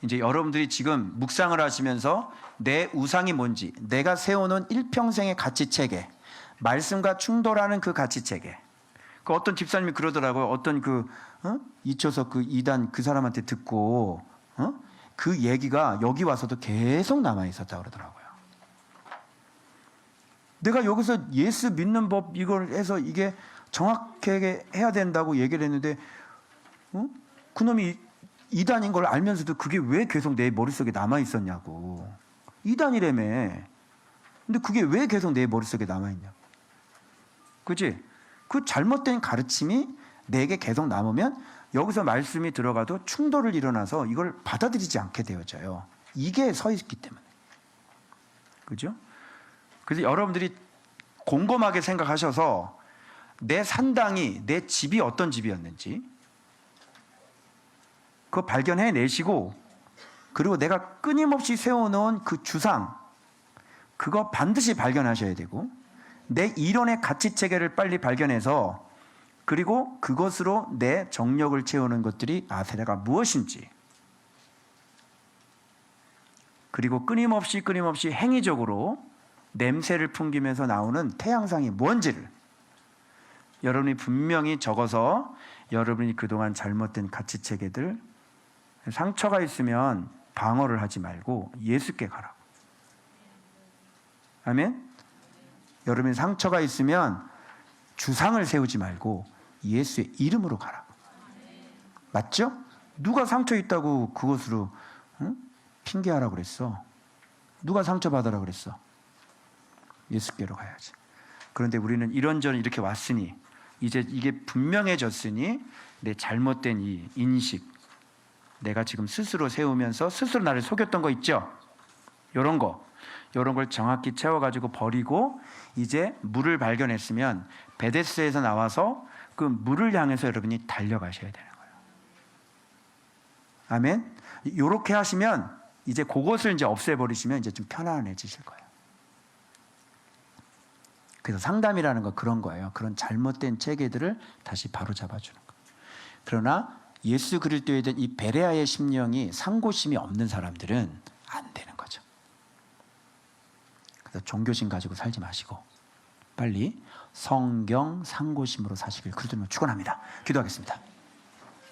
이제 여러분들이 지금 묵상을 하시면서 내 우상이 뭔지, 내가 세워놓은 일평생의 가치체계, 말씀과 충돌하는 그 가치체계. 그 어떤 집사님이 그러더라고요. 어떤 이초석 그 이단 그 사람한테 듣고 그 얘기가 여기 와서도 계속 남아 있었다 그러더라고요. 내가 여기서 예수 믿는 법 이걸 해서 이게 정확하게 해야 된다고 얘기를 했는데 그놈이 이단인 걸 알면서도 그게 왜 계속 내 머릿속에 남아 있었냐고. 이단이라며. 근데 그게 왜 계속 내 머릿속에 남아 있냐고. 그치? 그 잘못된 가르침이 내게 계속 남으면 여기서 말씀이 들어가도 충돌을 일어나서 이걸 받아들이지 않게 되어져요. 이게 서 있기 때문에. 그죠? 그래서 여러분들이 곰곰하게 생각하셔서 내 산당이, 내 집이 어떤 집이었는지 그거 발견해내시고, 그리고 내가 끊임없이 세워놓은 그 주상, 그거 반드시 발견하셔야 되고, 내 이론의 가치체계를 빨리 발견해서, 그리고 그것으로 내 정력을 채우는 것들이 아세라가 무엇인지, 그리고 끊임없이 행위적으로 냄새를 풍기면서 나오는 태양상이 뭔지를 여러분이 분명히 적어서 여러분이 그동안 잘못된 가치체계들, 상처가 있으면 방어를 하지 말고 예수께 가라고. 아멘? 여러분이 상처가 있으면 주상을 세우지 말고 예수의 이름으로 가라고. 맞죠? 누가 상처 있다고 그것으로 핑계하라고 그랬어? 누가 상처받으라고 그랬어? 예수께로 가야지. 그런데 우리는 이런저런 이렇게 왔으니, 이제 이게 분명해졌으니 내 잘못된 이 인식, 내가 지금 스스로 세우면서 스스로 나를 속였던 거 있죠? 이런 걸 정확히 채워가지고 버리고, 이제 물을 발견했으면 베데스에서 나와서 그 물을 향해서 여러분이 달려가셔야 되는 거예요. 아멘? 이렇게 하시면 이제 그것을 이제 없애버리시면 이제 좀 편안해지실 거예요. 그래서 상담이라는 건 그런 거예요. 그런 잘못된 체계들을 다시 바로잡아주는 거예요. 그러나 예수 그리스도에 대한 이 베레아의 심령이 상고심이 없는 사람들은 안 되는 거죠. 그래서 종교심 가지고 살지 마시고 빨리 성경 상고심으로 사시길 그리스도로 축원합니다. 기도하겠습니다.